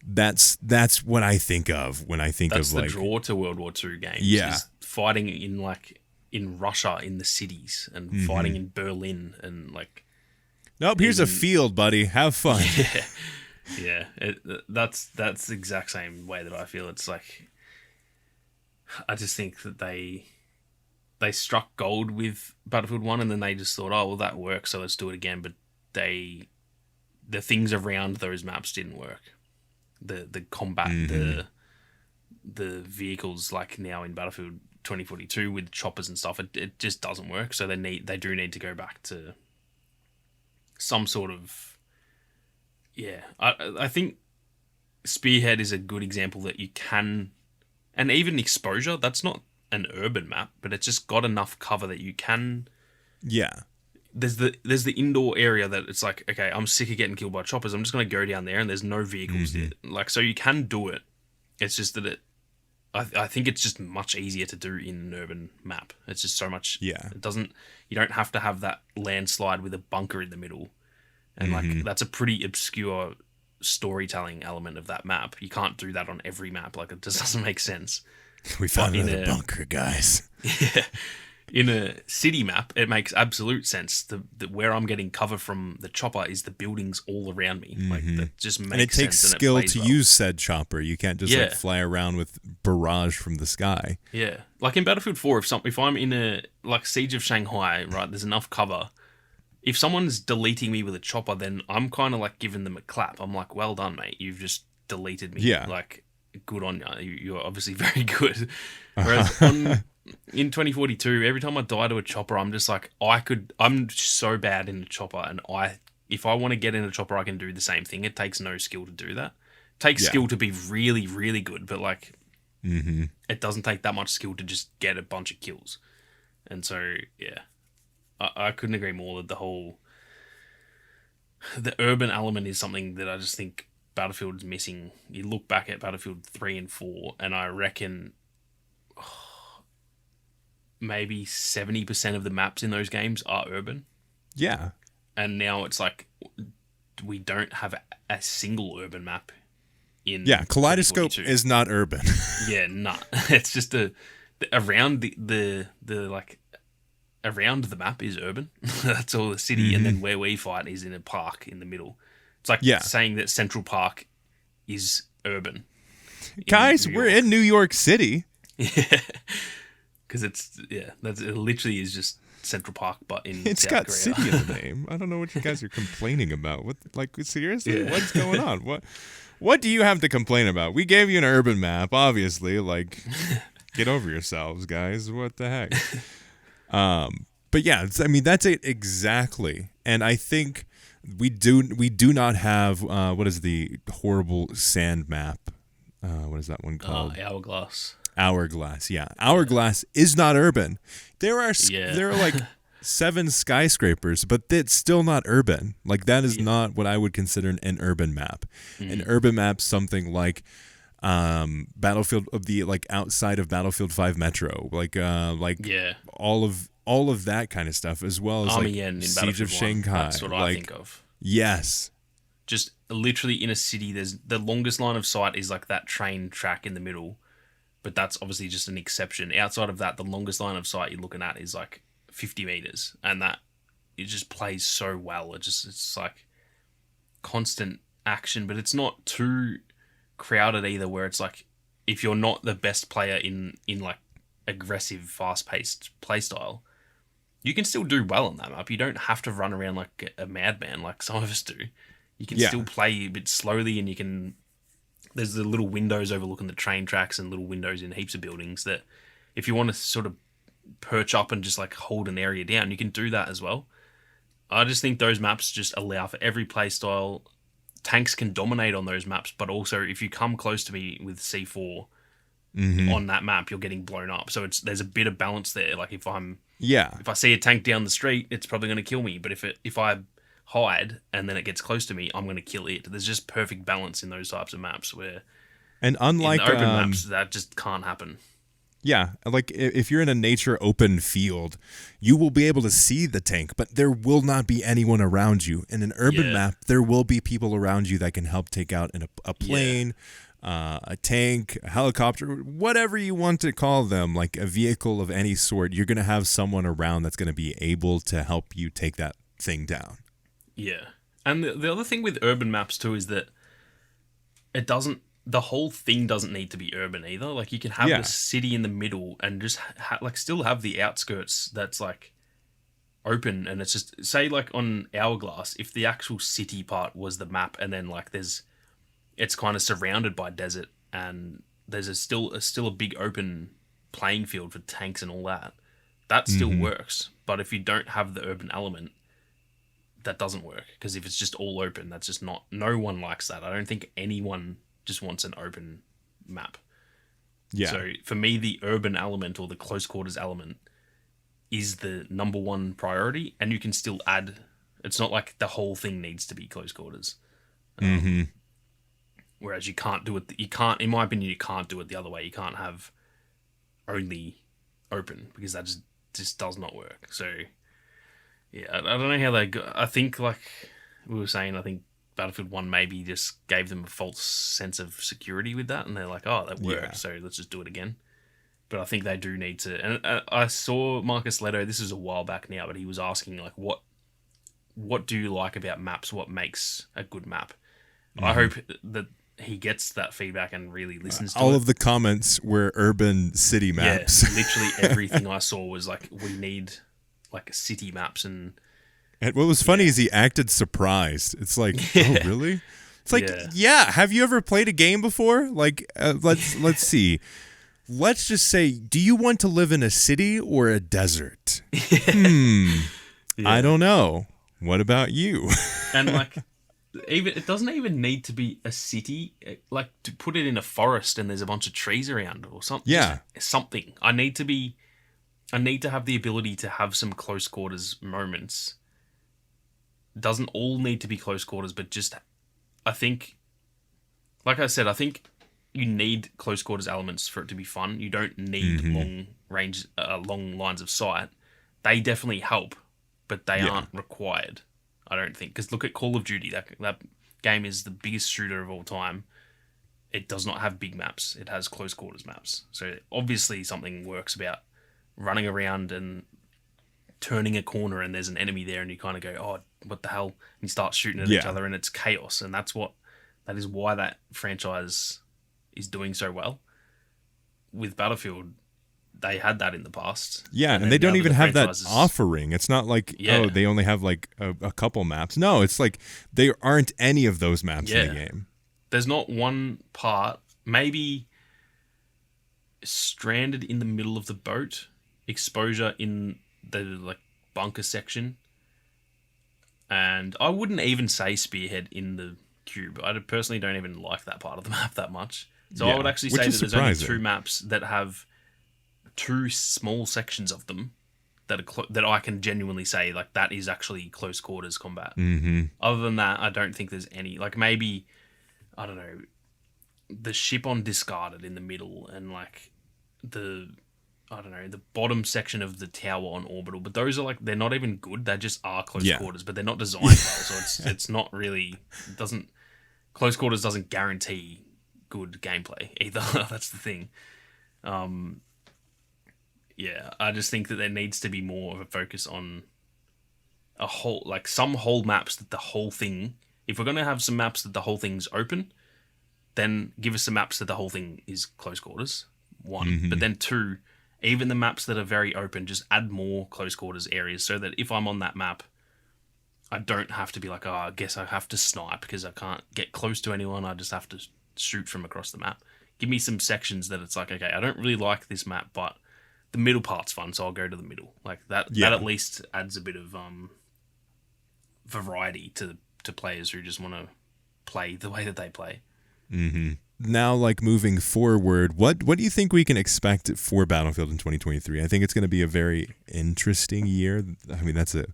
that's what I think of when I think of like the draw to World War II games. Yeah. Is fighting in Russia, in the cities, and fighting in Berlin, and like. Nope, here's a field, buddy. Have fun. Yeah, that's the exact same way that I feel. It's like, I just think that they struck gold with Battlefield 1, and then they just thought, oh, well, that works, so let's do it again. But the things around those maps didn't work. The combat, the vehicles, like now in Battlefield 2042 with choppers and stuff, it just doesn't work. So they do need to go back to some sort of I think Spearhead is a good example that you can, and even Exposure, that's not an urban map, but it's just got enough cover that you can. There's the indoor area that it's like, okay, I'm sick of getting killed by choppers, I'm just going to go down there and there's no vehicles there. Like, so you can do it. It's just that I think it's just much easier to do in an urban map. It's just so much. It doesn't. You don't have to have that landslide with a bunker in the middle, and like that's a pretty obscure storytelling element of that map. You can't do that on every map. Like, it just doesn't make sense. We found another bunker, guys. Yeah. In a city map, it makes absolute sense. The where I'm getting cover from the chopper is the buildings all around me. Like, that just makes sense. And it takes skill to use said chopper. You can't just like fly around with barrage from the sky. Yeah, like in Battlefield 4, if I'm in a like Siege of Shanghai, right? There's enough cover. If someone's deleting me with a chopper, then I'm kind of like giving them a clap. I'm like, well done, mate. You've just deleted me. Yeah, like, good on you. You're obviously very good. Whereas in 2042, every time I die to a chopper, I'm just like, I'm so bad in a chopper, and if I want to get in a chopper, I can do the same thing. It takes no skill to do that. It takes skill to be really, really good, but like, it doesn't take that much skill to just get a bunch of kills. And so, yeah, I couldn't agree more that the urban element is something that I just think Battlefield's missing. You look back at Battlefield 3 and 4, and I reckon maybe 70% of the maps in those games are urban. Yeah. And now it's like, we don't have a single urban map in. Yeah, Kaleidoscope is not urban. Yeah, nah. It's just around the like around the map is urban. That's all the city, and then where we fight is in a park in the middle. It's like saying that Central Park is urban. Guys, we're in New York City. Yeah. Because it literally is just Central Park, but in It's South got Korea. city in the name. I don't know what you guys are complaining about. What, like, seriously? What's going on? What do you have to complain about? We gave you an urban map, obviously. Like, get over yourselves, guys. What the heck? But yeah, I mean, that's it exactly. And I think we do not have what is the horrible sand map? What is that one called? Hourglass. Yeah. Hourglass is not urban. There are like 7 skyscrapers, but it's still not urban. Like, that is not what I would consider an urban map. An urban map, something like Battlefield of the like outside of Battlefield 5 Metro, like all of that kind of stuff, as well as Army like in Siege of Shanghai. That's what I think of. Yes. Just literally in a city, there's the longest line of sight is like that train track in the middle. But that's obviously just an exception. Outside of that, the longest line of sight you're looking at is like 50 meters, and that it just plays so well. It's like constant action, but it's not too crowded either. Where it's like, if you're not the best player in like aggressive, fast-paced playstyle, you can still do well on that map. You don't have to run around like a madman like some of us do. You can still play a bit slowly, and you can. There's the little windows overlooking the train tracks and little windows in heaps of buildings that if you want to sort of perch up and just like hold an area down, you can do that as well. I just think those maps just allow for every play style. Tanks can dominate on those maps, but also if you come close to me with C4, on that map, you're getting blown up. So there's a bit of balance there. Like if Yeah. I see a tank down the street, it's probably going to kill me. But if I hide and then it gets close to me, I'm going to kill it. There's just perfect balance in those types of maps where, And unlike in the open maps, that just can't happen. Yeah, like if you're in a nature open field, you will be able to see the tank, but there will not be anyone around you. In an urban map, there will be people around you that can help take out a plane, a tank, a helicopter, whatever you want to call them, like a vehicle of any sort. You're going to have someone around that's going to be able to help you take that thing down. Yeah. And the other thing with urban maps too is that the whole thing doesn't need to be urban either. Like you can have the city in the middle and just still have the outskirts that's like open, and it's just, say like on Hourglass, if the actual city part was the map and then like it's kind of surrounded by desert and there's still a big open playing field for tanks and all that still works. But if you don't have the urban element, that doesn't work, because if it's just all open, that's just no one likes that. I don't think anyone just wants an open map. Yeah. So for me, the urban element or the close quarters element is the number one priority, and you can still add. It's not like the whole thing needs to be close quarters. Whereas you can't do it. You can't, in my opinion, you can't do it the other way. You can't have only open, because that just does not work. So yeah, I don't know how they go. I think, like we were saying, I think Battlefield 1 maybe just gave them a false sense of security with that, and they're like, oh, that worked, so let's just do it again. But I think they do need to. And I saw Marcus Leto, this was a while back now, but he was asking, like, what do you like about maps? What makes a good map? I hope that he gets that feedback and really listens to all of the comments were urban city maps. Yeah, literally everything I saw was like, we need like city maps. And what was funny is he acted surprised. It's like, oh, really? It's like, yeah. Have you ever played a game before? Like, let's see. Let's just say, do you want to live in a city or a desert? I don't know. What about you? And like, it doesn't even need to be a city. Like, to put it in a forest and there's a bunch of trees around or something. Yeah, something. I need to have the ability to have some close quarters moments. Doesn't all need to be close quarters, but just, I think, like I said, I think you need close quarters elements for it to be fun. You don't need long lines of sight. They definitely help, but they aren't required, I don't think. Because look at Call of Duty. That game is the biggest shooter of all time. It does not have big maps. It has close quarters maps. So obviously something works about running around and turning a corner and there's an enemy there and you kind of go, oh, what the hell? And you start shooting at each other and it's chaos. And that is why that franchise is doing so well. With Battlefield, they had that in the past. Yeah, and they don't even have that offering. It's not like, oh, they only have like a couple maps. No, it's like there aren't any of those maps in the game. There's not one part, maybe stranded in the middle of the boat, exposure in the like bunker section, and I wouldn't even say spearhead in the cube. I personally don't even like that part of the map that much. So I would actually say that there's only two maps that have two small sections of them that are that I can genuinely say like that is actually close quarters combat. Other than that, I don't think there's any. Like maybe, I don't know, the ship on Discarded in the middle, and like the bottom section of the tower on Orbital. But those are like, they're not even good. They just are close quarters, but they're not designed well. So it's not really, close quarters doesn't guarantee good gameplay either. That's the thing. I just think that there needs to be more of a focus on some whole maps that the whole thing, if we're going to have some maps that the whole thing's open, then give us some maps that the whole thing is close quarters, one. But then two, even the maps that are very open, just add more close quarters areas so that if I'm on that map, I don't have to be like, oh, I guess I have to snipe because I can't get close to anyone. I just have to shoot from across the map. Give me some sections that it's like, okay, I don't really like this map, but the middle part's fun, so I'll go to the middle. Like that at least adds a bit of variety to players who just want to play the way that they play. Now, like moving forward, what do you think we can expect for Battlefield in 2023? I think it's going to be a very interesting year. I mean, it's a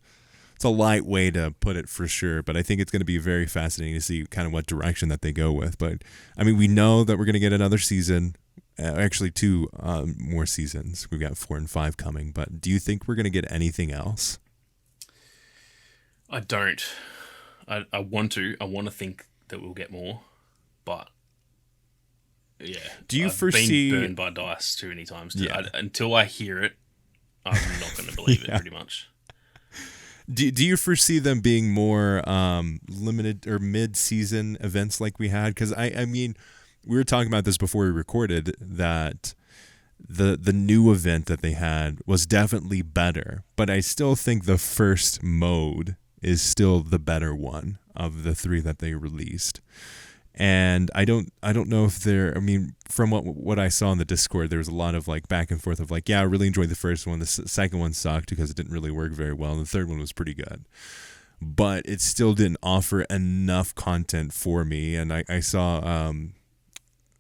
light way to put it for sure, but I think it's going to be very fascinating to see kind of what direction that they go with. But I mean, we know that we're going to get another season, actually 2 more seasons. We've got 4 and 5 coming. But do you think we're going to get anything else? I don't. I want to. I want to think that we'll get more, but yeah. Do you I've foresee been burned by dice too many times? Yeah. Until I hear it, I'm not going to believe it. Pretty much. Do you foresee them being more limited or mid-season events like we had? Because I mean, we were talking about this before we recorded that the new event that they had was definitely better, but I still think the first mode is still the better one of the 3 that they released. And I don't know if they're, I mean, from what I saw in the Discord, there was a lot of like back and forth of like, yeah, I really enjoyed the first one. The second one sucked because it didn't really work very well. And the third one was pretty good, but it still didn't offer enough content for me. And I saw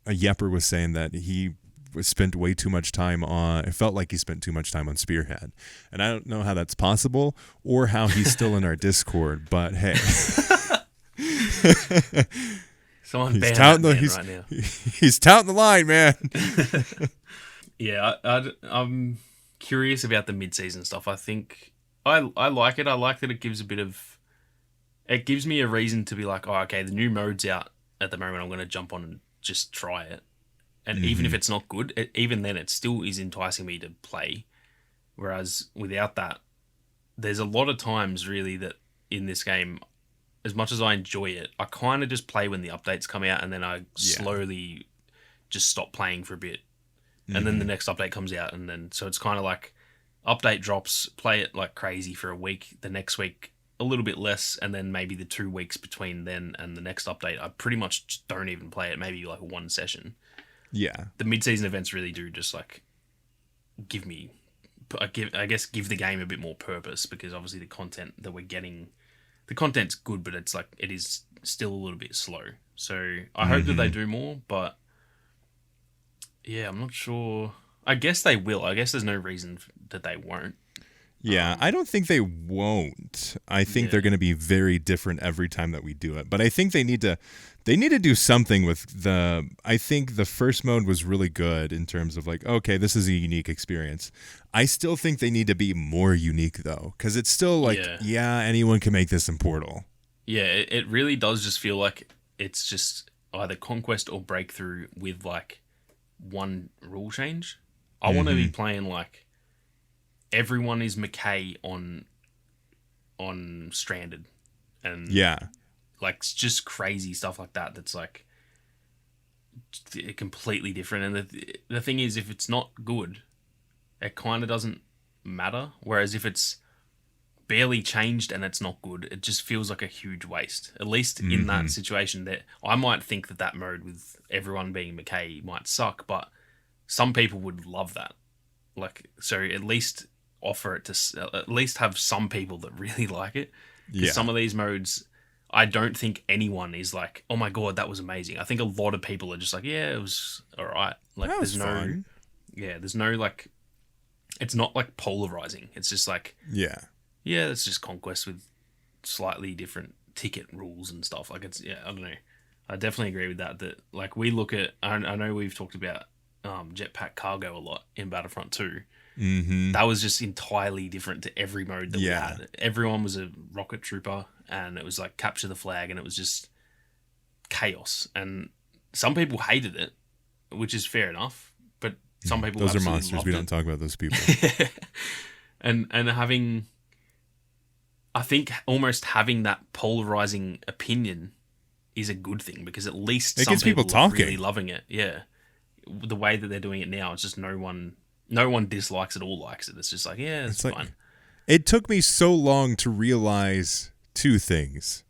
a Yepper was saying that he spent way too much time on, it felt like he spent too much time on Spearhead. And I don't know how that's possible or how he's still in our Discord, but hey. Someone ban that man right now. He's touting the line, man. Yeah, I'm curious about the mid-season stuff. I think I like it. I like that it gives it gives me a reason to be like, oh, okay, the new mode's out at the moment. I'm going to jump on and just try it. And even if it's not good, even then it still is enticing me to play. Whereas without that, there's a lot of times really that in this game, as much as I enjoy it, I kind of just play when the updates come out and then I slowly just stop playing for a bit. And then the next update comes out and then, so it's kind of like update drops, play it like crazy for a week, the next week a little bit less, and then maybe the 2 weeks between then and the next update, I pretty much just don't even play it, maybe like 1 session. Yeah. The mid-season events really do just like give the game a bit more purpose, because obviously the content that we're getting, the content's good, but it's like, it is still a little bit slow. So I hope that they do more, but yeah, I'm not sure. I guess they will. I guess there's no reason that they won't. Yeah, I don't think they won't. I think they're going to be very different every time that we do it. But I think they need to do something with I think the first mode was really good in terms of like, okay, this is a unique experience. I still think they need to be more unique though, because it's still like, yeah, anyone can make this in Portal. Yeah, it really does just feel like it's just either Conquest or Breakthrough with like one rule change. I want to be playing like everyone is McKay on Stranded, and like it's just crazy stuff like that. That's like completely different. And the thing is, if it's not good, it kind of doesn't matter. Whereas if it's barely changed and it's not good, it just feels like a huge waste. At least in that situation, that I might think that mode with everyone being McKay might suck, but some people would love that. Like, so at least offer it to, at least have some people that really like it. Because some of these modes, I don't think anyone is like, oh my god, that was amazing. I think a lot of people are just like, yeah, it was alright. Like, that was fun. There's no like, it's not like polarizing. It's just like, yeah, it's just Conquest with slightly different ticket rules and stuff. Like, it's, I don't know. I definitely agree with that. That like, we look at, I know we've talked about jetpack cargo a lot in Battlefront 2. That was just entirely different to every mode that we had. Everyone was a rocket trooper, and it was like capture the flag, and it was just chaos. And some people hated it, which is fair enough. But some people, those are monsters. We don't talk about those people. and having, I think almost having that polarizing opinion is a good thing, because at least it some gets people are talking. really loving it. Yeah, the way that they're doing it now, it's just no one dislikes it or likes it. It's just like, yeah, it's fine. Like, it took me so long to realize 2 things.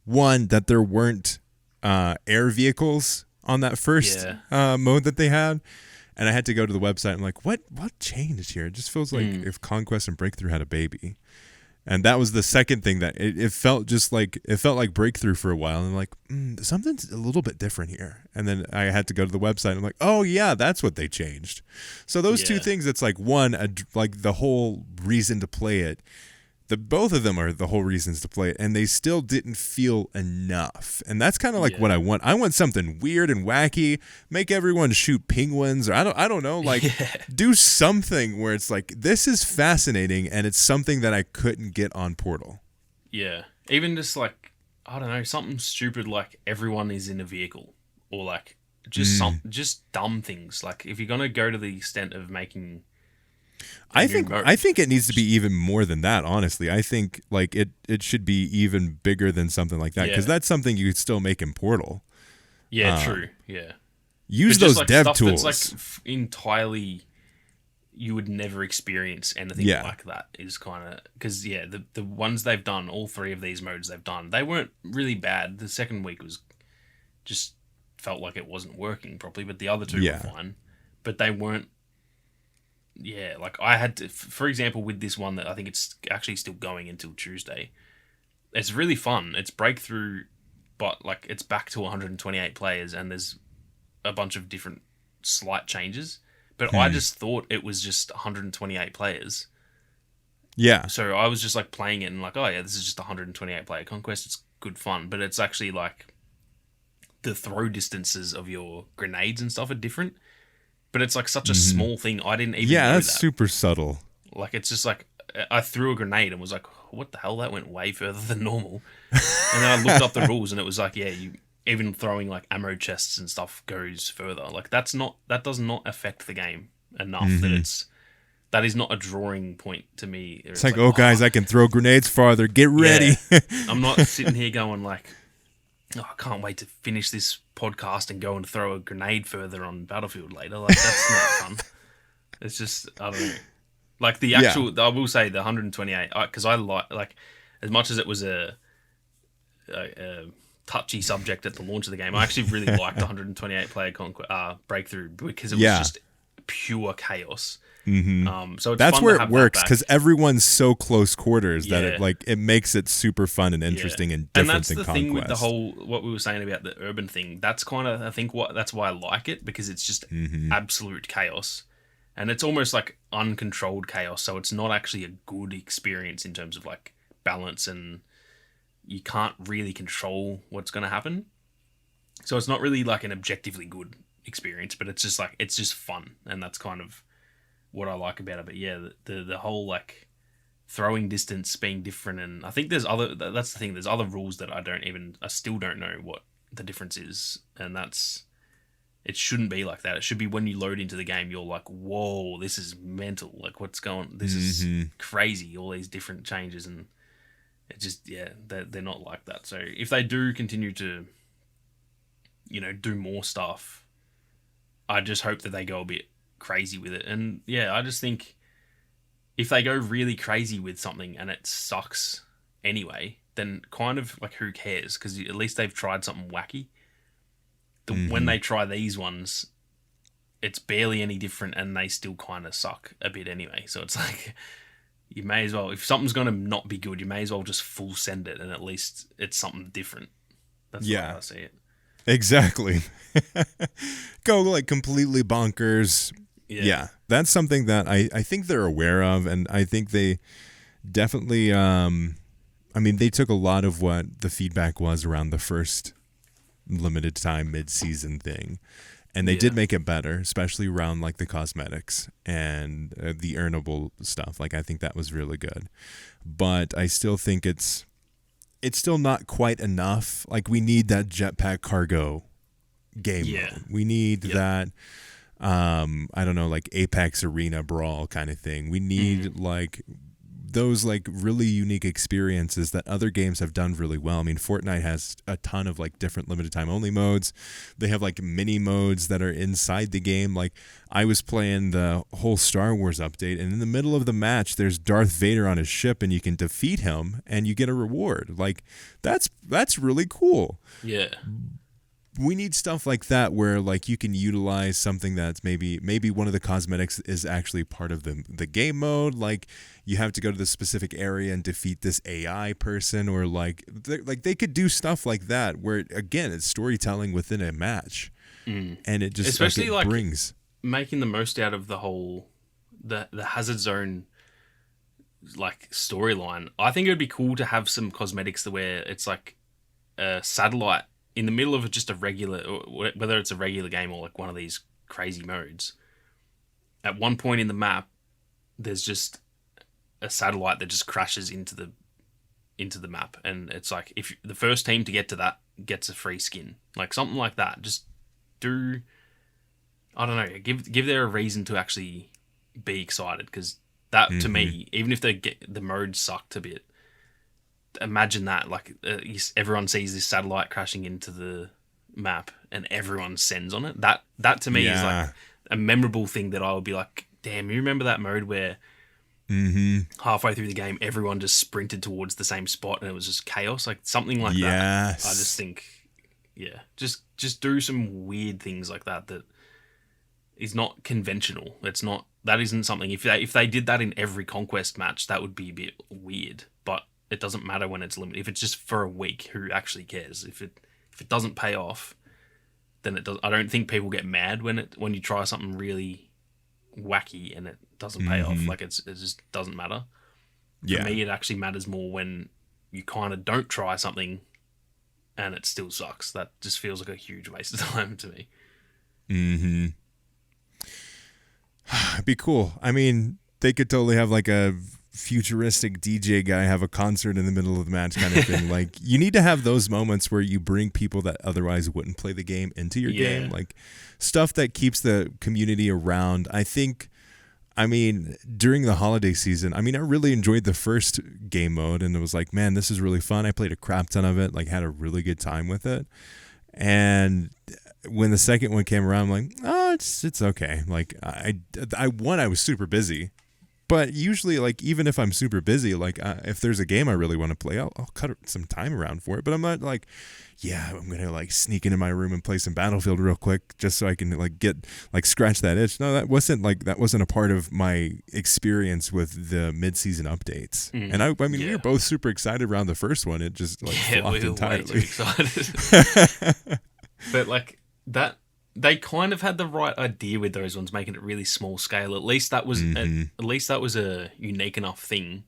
One, that there weren't air vehicles on that first mode that they had. And I had to go to the website. I'm like, what changed here? It just feels like if Conquest and Breakthrough had a baby. And that was the second thing that it felt like breakthrough for a while. And I'm like, something's a little bit different here. And then I had to go to the website. And I'm like, oh yeah, that's what they changed. So those two things, it's like like the whole reason to play it. Both of them are the whole reasons to play it, and they still didn't feel enough. And that's kind of like what I want. I want something weird and wacky. Make everyone shoot penguins, or I don't know, like do something where it's like, this is fascinating, and it's something that I couldn't get on Portal. Yeah, even just like, I don't know, something stupid like everyone is in a vehicle, or like just just dumb things. Like if you're gonna go to the extent of making. I think it needs to be even more than that, honestly. I think like it should be even bigger than something like that, because that's something you could still make in Portal. Yeah, true. Yeah. Use those like dev tools. That's like entirely, you would never experience anything like that. Is kind of because the ones they've done, all three of these modes they've done, they weren't really bad. The second week was just felt like it wasn't working properly, but the other two were fine. But they weren't. Yeah, like I had to, for example, with this one that I think it's actually still going until Tuesday. It's really fun. It's breakthrough, but like it's back to 128 players, and there's a bunch of different slight changes. But I just thought it was just 128 players. Yeah. So I was just like playing it and like, oh yeah, this is just 128 player conquest. It's good fun, but it's actually like the throw distances of your grenades and stuff are different. But it's like such a small thing. I didn't even know that's that. Super subtle. Like it's just like I threw a grenade and was like, what the hell? That went way further than normal. And then I looked up the rules and it was like, you even throwing like ammo chests and stuff goes further. Like that does not affect the game enough that is not a drawing point to me. It's like, oh guys, I can throw grenades farther. Get ready. Yeah. I'm not sitting here going like, oh, I can't wait to finish this podcast and go and throw a grenade further on Battlefield later. Like, that's not fun. It's just, I don't know. Like, the actual, I will say the 128, because I like, as much as it was a touchy subject at the launch of the game, I actually really liked the 128 player breakthrough because it was just pure chaos. So that's where it works, because everyone's so close quarters that it makes it super fun and interesting and different than Conquest. And that's the thing with the whole what we were saying about the urban thing. That's kind of, I think, that's why I like it, because it's just absolute chaos, and it's almost like uncontrolled chaos. So it's not actually a good experience in terms of like balance, and you can't really control what's going to happen. So it's not really like an objectively good experience, but it's just like, it's just fun, and that's kind of what I like about it. But yeah, the whole like throwing distance being different, and I think that's the thing, there's other rules that I still don't know what the difference is, and it shouldn't be like that. It should be when you load into the game, you're like, whoa, this is mental, like what's going, this is crazy, all these different changes, and it just, they're not like that. So if they do continue to, do more stuff, I just hope that they go a bit crazy with it. And I just think if they go really crazy with something and it sucks anyway, then kind of like, who cares, because at least they've tried something wacky. When they try these ones, it's barely any different, and they still kind of suck a bit anyway. So it's like, you may as well, if something's going to not be good, you may as well just full send it, and at least it's something different. That's the way I see it. Exactly. Go like completely bonkers. Yeah, that's something that I think they're aware of, and I think they definitely, they took a lot of what the feedback was around the first limited time mid-season thing, and they did make it better, especially around like the cosmetics and the earnable stuff. Like, I think that was really good, but I still think it's still not quite enough. Like, we need that jetpack cargo game mode. We need that, I don't know, like Apex Arena Brawl kind of thing. We need like those like really unique experiences that other games have done really well. I mean, Fortnite has a ton of like different limited time only modes. They have like mini modes that are inside the game. Like, I was playing the whole Star Wars update, and in the middle of the match, there's Darth Vader on his ship, and you can defeat him and you get a reward. Like, that's really cool. Yeah. we need stuff like that where like you can utilize something that's maybe one of the cosmetics is actually part of the game mode. Like you have to go to the specific area and defeat this AI person, or like they could do stuff like that where again it's storytelling within a match, and it just especially like, it brings making the most out of the whole the hazard zone like storyline. I think it would be cool to have some cosmetics where it's like a satellite in the middle of just a regular, whether it's a regular game or like one of these crazy modes. At one point in the map, there's just a satellite that just crashes into the map, and it's like if the first team to get to that gets a free skin, like something like that. Just do, I don't know, give there a reason to actually be excited, because that to me, even if the mode sucked a bit, imagine that like everyone sees this satellite crashing into the map and everyone sends on it. That to me is like a memorable thing that I would be like, damn, you remember that mode where halfway through the game everyone just sprinted towards the same spot and it was just chaos, like something like that. I just think, just do some weird things like that is not conventional. That isn't something, if they did that in every Conquest match, that would be a bit weird, but it doesn't matter when it's limited. If it's just for a week, who actually cares? If it doesn't pay off, then it does. I don't think people get mad when you try something really wacky and it doesn't pay off. Like it just doesn't matter. For me, it actually matters more when you kind of don't try something and it still sucks. That just feels like a huge waste of time to me. It'd be cool. I mean, they could totally have like a futuristic DJ guy have a concert in the middle of the match kind of thing. Like you need to have those moments where you bring people that otherwise wouldn't play the game into your game, like stuff that keeps the community around. I mean, during the holiday season, I really enjoyed the first game mode, and it was like, man, this is really fun. I played a crap ton of it, like had a really good time with it. And when the second one came around, I'm like, oh, it's okay. Like I was super busy. But usually, like, even if I'm super busy, like, if there's a game I really want to play, I'll cut some time around for it. But I'm not like, I'm going to, like, sneak into my room and play some Battlefield real quick just so I can, like, scratch that itch. No, that wasn't a part of my experience with the mid-season updates. And I mean, we were both super excited around the first one. It just, like, flopped we were entirely. way too excited. But, like, that... They kind of had the right idea with those ones, making it really small scale. At least that was a unique enough thing.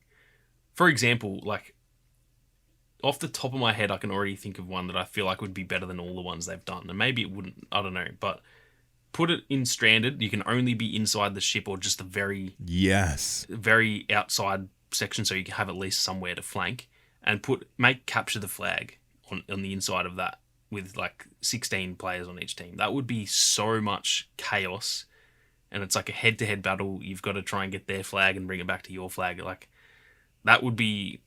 For example, like off the top of my head, I can already think of one that I feel like would be better than all the ones they've done. And maybe it wouldn't, I don't know. But put it in Stranded. You can only be inside the ship or just the very outside section, so you can have at least somewhere to flank. And make capture the flag on the inside of that, with like 16 players on each team. That would be so much chaos, and it's like a head-to-head battle. You've got to try and get their flag and bring it back to your flag. Like that would be,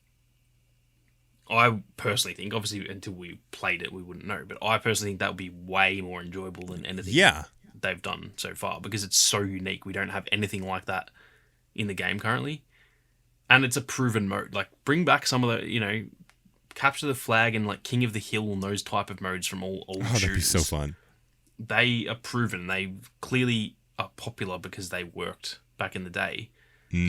I personally think, obviously until we played it we wouldn't know, but I personally think that would be way more enjoyable than anything they've done so far, because it's so unique. We don't have anything like that in the game currently, and it's a proven mode. Like bring back some of the, capture the flag and like King of the Hill and those type of modes from all old shooters. That'd be so fun. They are proven. They clearly are popular because they worked back in the day.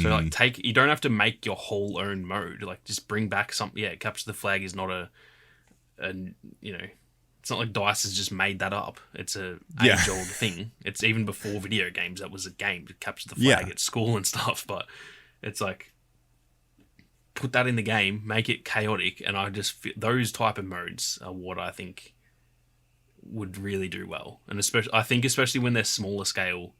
So like you don't have to make your whole own mode. Like just bring back something. Yeah, capture the flag is not it's not like DICE has just made that up. It's a age-old thing. It's even before video games. That was a game to capture the flag at school and stuff. But it's like, put that in the game, make it chaotic, and I just feel those type of modes are what I think would really do well. And especially when they're smaller scale,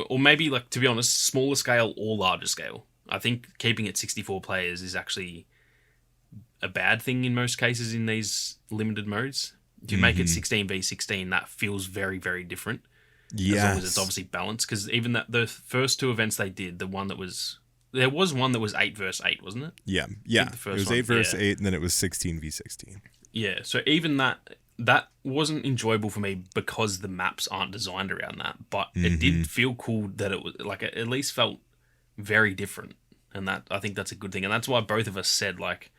or maybe like, to be honest, smaller scale or larger scale. I think keeping it 64 players is actually a bad thing in most cases in these limited modes. If you make it 16v16, that feels very, very different. As long as it's obviously balanced, because even the first two events they did, there was one that was 8 versus 8, wasn't it? Yeah. It was 8 versus 8, and then it was 16v16. Yeah, so even that wasn't enjoyable for me because the maps aren't designed around that. But it did feel cool that it was like, it at least felt very different, and I think that's a good thing. And that's why both of us said, like,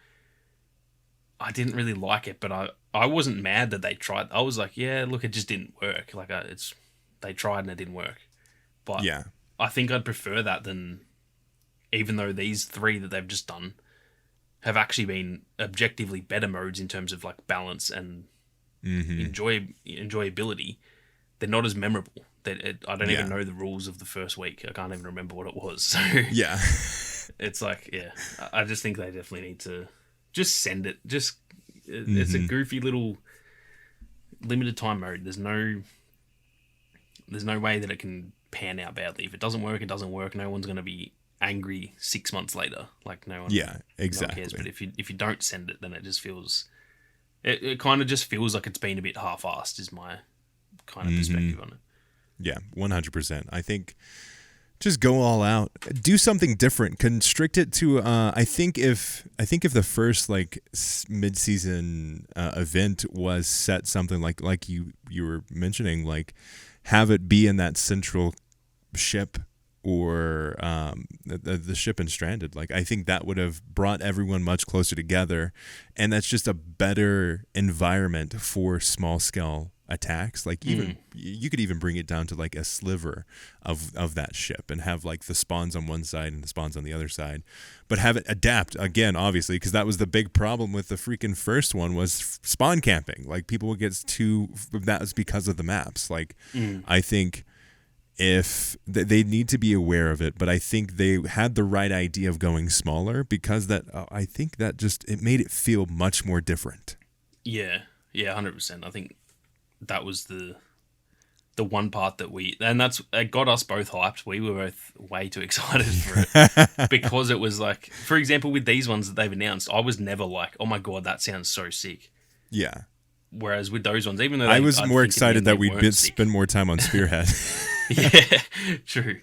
I didn't really like it, but I wasn't mad that they tried. I was like, yeah, look, it just didn't work. Like, they tried and it didn't work. But Yeah. I think I'd prefer that than, even though these three that they've just done have actually been objectively better modes in terms of like balance and enjoyability. They're not as memorable. I don't even know the rules of the first week. I can't even remember what it was. So Yeah. it's like, yeah, I just think they definitely need to just send it. It's a goofy little limited time mode. There's no way that it can pan out badly. If it doesn't work, it doesn't work. No one's going to be angry 6 months later. Like, no one. Yeah, exactly. No one cares. But if you don't send it, then it just feels. It kind of just feels like it's been a bit half-assed. Is my kind of perspective on it. Yeah, 100%. I think just go all out, do something different, constrict it to. I think if the first like mid-season event was set something like you were mentioning, like have it be in that central ship or the ship in Stranded. Like I think that would have brought everyone much closer together, and that's just a better environment for small scale attacks. Like even you could even bring it down to like a sliver of that ship and have like the spawns on one side and the spawns on the other side, but have it adapt again, obviously, because that was the big problem with the freaking first one was spawn camping. Like people would get that was because of the maps. Like I think if they need to be aware of it, but I think they had the right idea of going smaller because that I think that just it made it feel much more different. Yeah, 100%. I think that was the one part that it got us both hyped. We were both way too excited for it because it was like, for example, with these ones that they've announced, I was never like, oh my God, that sounds so sick. Yeah. Whereas with those ones, even though I was more excited that we'd spend more time on Spearhead. Yeah, true.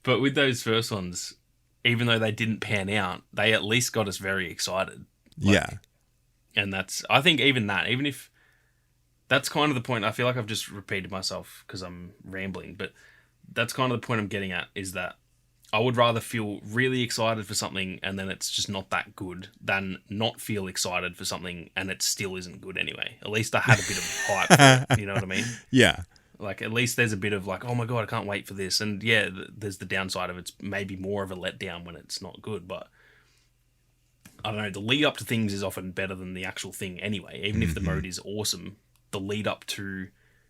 But with those first ones, even though they didn't pan out, they at least got us very excited. Yeah. And even if that's kind of the point. I feel like I've just repeated myself because I'm rambling, but that's kind of the point I'm getting at, is that I would rather feel really excited for something and then it's just not that good than not feel excited for something and it still isn't good anyway. At least I had a bit of hype for it, you know what I mean? Yeah. Like, at least there's a bit of like, oh my God, I can't wait for this. And yeah, there's the downside of it's maybe more of a letdown when it's not good, but I don't know, the lead up to things is often better than the actual thing anyway. Even if the mode is awesome, the lead up to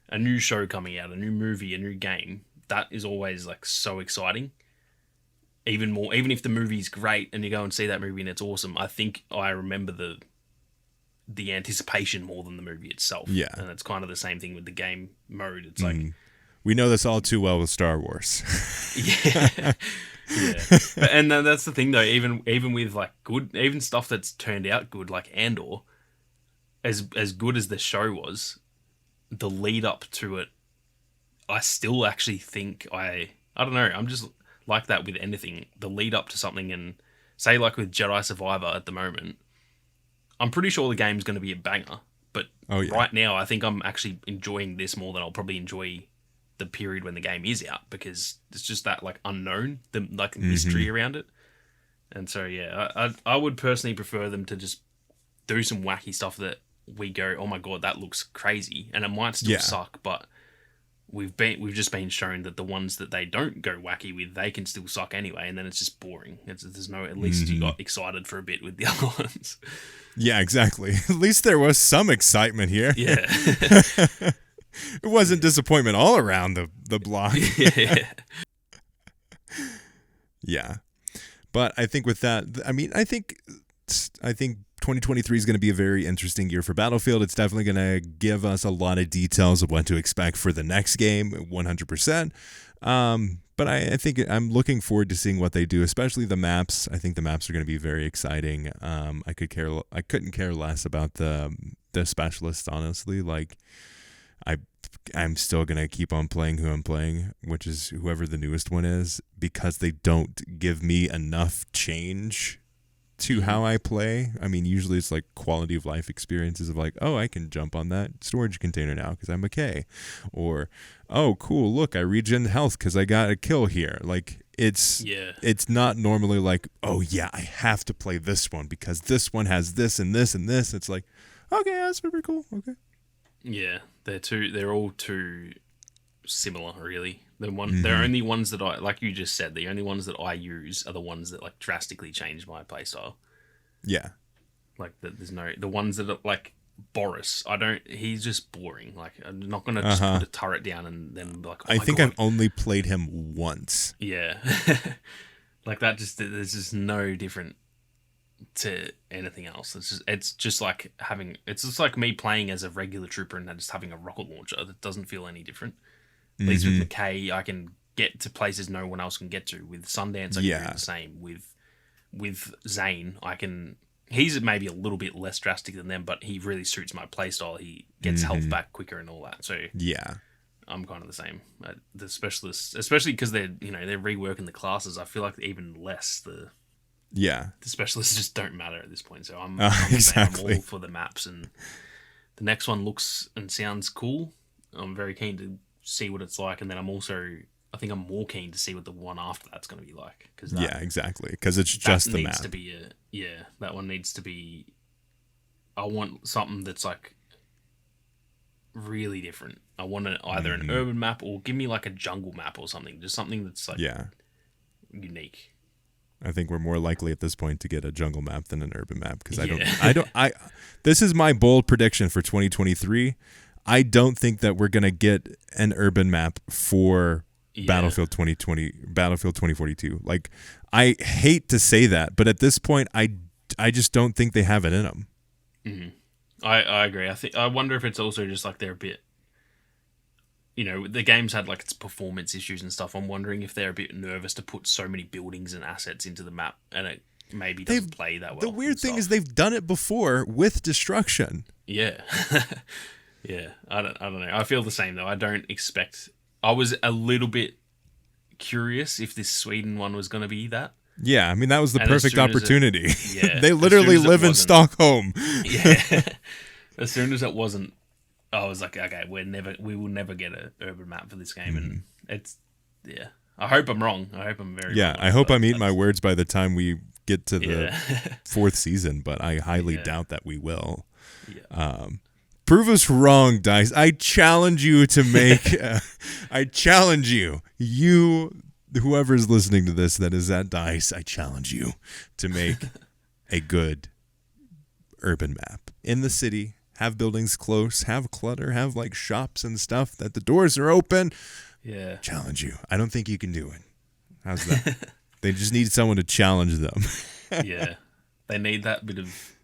a new show coming out, a new movie, a new game, that is always like so exciting. Even if the movie's great and you go and see that movie and it's awesome, I think I remember the anticipation more than the movie itself. Yeah. And it's kind of the same thing with the game mode. It's like, we know this all too well with Star Wars. Yeah. And that's the thing though, even with like even stuff that's turned out good, like Andor, as good as the show was, the lead up to it, I still actually think I don't know, I'm just like that with anything. The lead up to something, and say like with Jedi Survivor at the moment, I'm pretty sure the game's going to be a banger, but right now I think I'm actually enjoying this more than I'll probably enjoy the period when the game is out, because it's just that like unknown, the like mystery around it. And so yeah, I would personally prefer them to just do some wacky stuff that we go, oh my God, that looks crazy, and it might still suck, but we've just been shown that the ones that they don't go wacky with, they can still suck anyway, and then it's just boring. There's no, at least you got excited for a bit with the other ones. Yeah, exactly. At least there was some excitement here. Yeah. It wasn't disappointment all around the block. Yeah. Yeah. But I think with that, I mean, I think 2023 is going to be a very interesting year for Battlefield. It's definitely going to give us a lot of details of what to expect for the next game, 100%. But I think I'm looking forward to seeing what they do, especially the maps. I think the maps are going to be very exciting. I couldn't care less about the specialists, honestly. Like, I'm still going to keep on playing who I'm playing, which is whoever the newest one is, because they don't give me enough change to how I play. I mean, usually it's like quality of life experiences of like, oh, I can jump on that storage container now because I'm okay. Or, oh, cool, look, I regen health because I got a kill here. Like, it's not normally like, oh, yeah, I have to play this one because this one has this and this and this. It's like, Okay, that's super cool. Okay. Yeah, they're all too similar, really. They're only ones that I, like you just said, the only ones that I use are the ones that like drastically change my playstyle. Yeah. Like there's no the ones that are like Boris. He's just boring. Like I'm not gonna just put a turret down and then be like. Oh I my think God. I've only played him once. Yeah, like that. There's just no different to anything else. It's just like me playing as a regular trooper and then just having a rocket launcher that doesn't feel any different. At least with McKay, I can get to places no one else can get to. With Sundance, I can do the same. With Zane, he's maybe a little bit less drastic than them, but he really suits my playstyle. He gets health back quicker and all that. So yeah, I'm kind of the same. The specialists, especially because they're reworking the classes. I feel like even less the specialists just don't matter at this point. So I'm all for the maps, and the next one looks and sounds cool. I'm very keen to see what it's like, and then I think I'm more keen to see what the one after that's going to be like. Exactly, because it's just the map. That one needs to be. I want something that's like really different. I want either an urban map or give me like a jungle map or something. Just something that's like unique. I think we're more likely at this point to get a jungle map than an urban map because this is my bold prediction for 2023. I don't think that we're gonna get an urban map for Battlefield 2042. Like, I hate to say that, but at this point, I just don't think they have it in them. Mm-hmm. I agree. I wonder if it's also just like they're a bit. The game's had like its performance issues and stuff. I'm wondering if they're a bit nervous to put so many buildings and assets into the map, and it maybe doesn't play that well. The weird thing is they've done it before with destruction. Yeah. Yeah, I don't know. I feel the same though. I was a little bit curious if this Sweden one was going to be that. Yeah, I mean that was the perfect opportunity. Yeah, they literally live in Stockholm. Yeah. As soon as it wasn't, I was like, okay, we will never get an urban map for this game, and it's I hope I'm wrong. I hope I'm very wrong. I hope I'm eating my words by the time we get to the fourth season, but I highly doubt that we will. Yeah. Prove us wrong, Dice. I challenge you to make. I challenge you. Whoever's listening to this that is at Dice, I challenge you to make a good urban map in the city. Have buildings close. Have clutter. Have like shops and stuff that the doors are open. Yeah. Challenge you. I don't think you can do it. How's that? They just need someone to challenge them. Yeah. They need that bit of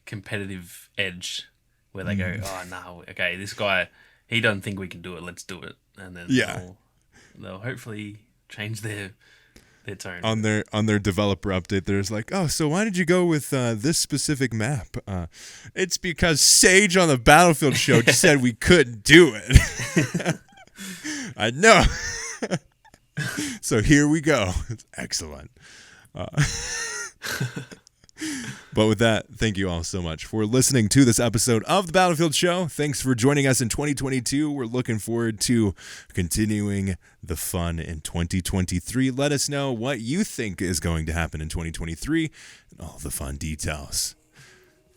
competitive edge. Where they go, oh no, okay, this guy, he doesn't think we can do it. Let's do it, and then they'll hopefully change their tone on their developer update. There's like, oh, so why did you go with this specific map? It's because Sage on the Battlefield show just said we couldn't do it. I know. So here we go. It's excellent. But with that, thank you all so much for listening to this episode of the Battlefield Show. Thanks for joining us in 2022. We're looking forward to continuing the fun in 2023. Let us know what you think is going to happen in 2023 and all the fun details.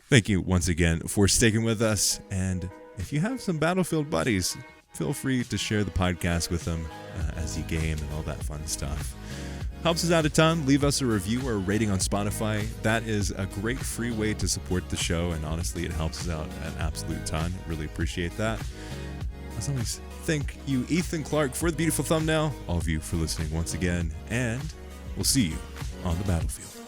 Thank you once again for sticking with us. And if you have some Battlefield buddies, feel free to share the podcast with them as you game and all that fun stuff. Helps us out a ton. Leave us a review or a rating on Spotify. That is a great free way to support the show, and honestly, it helps us out an absolute ton. Really appreciate that. As always, thank you, Ethan Clark, for the beautiful thumbnail. All of you for listening once again, and we'll see you on the battlefield.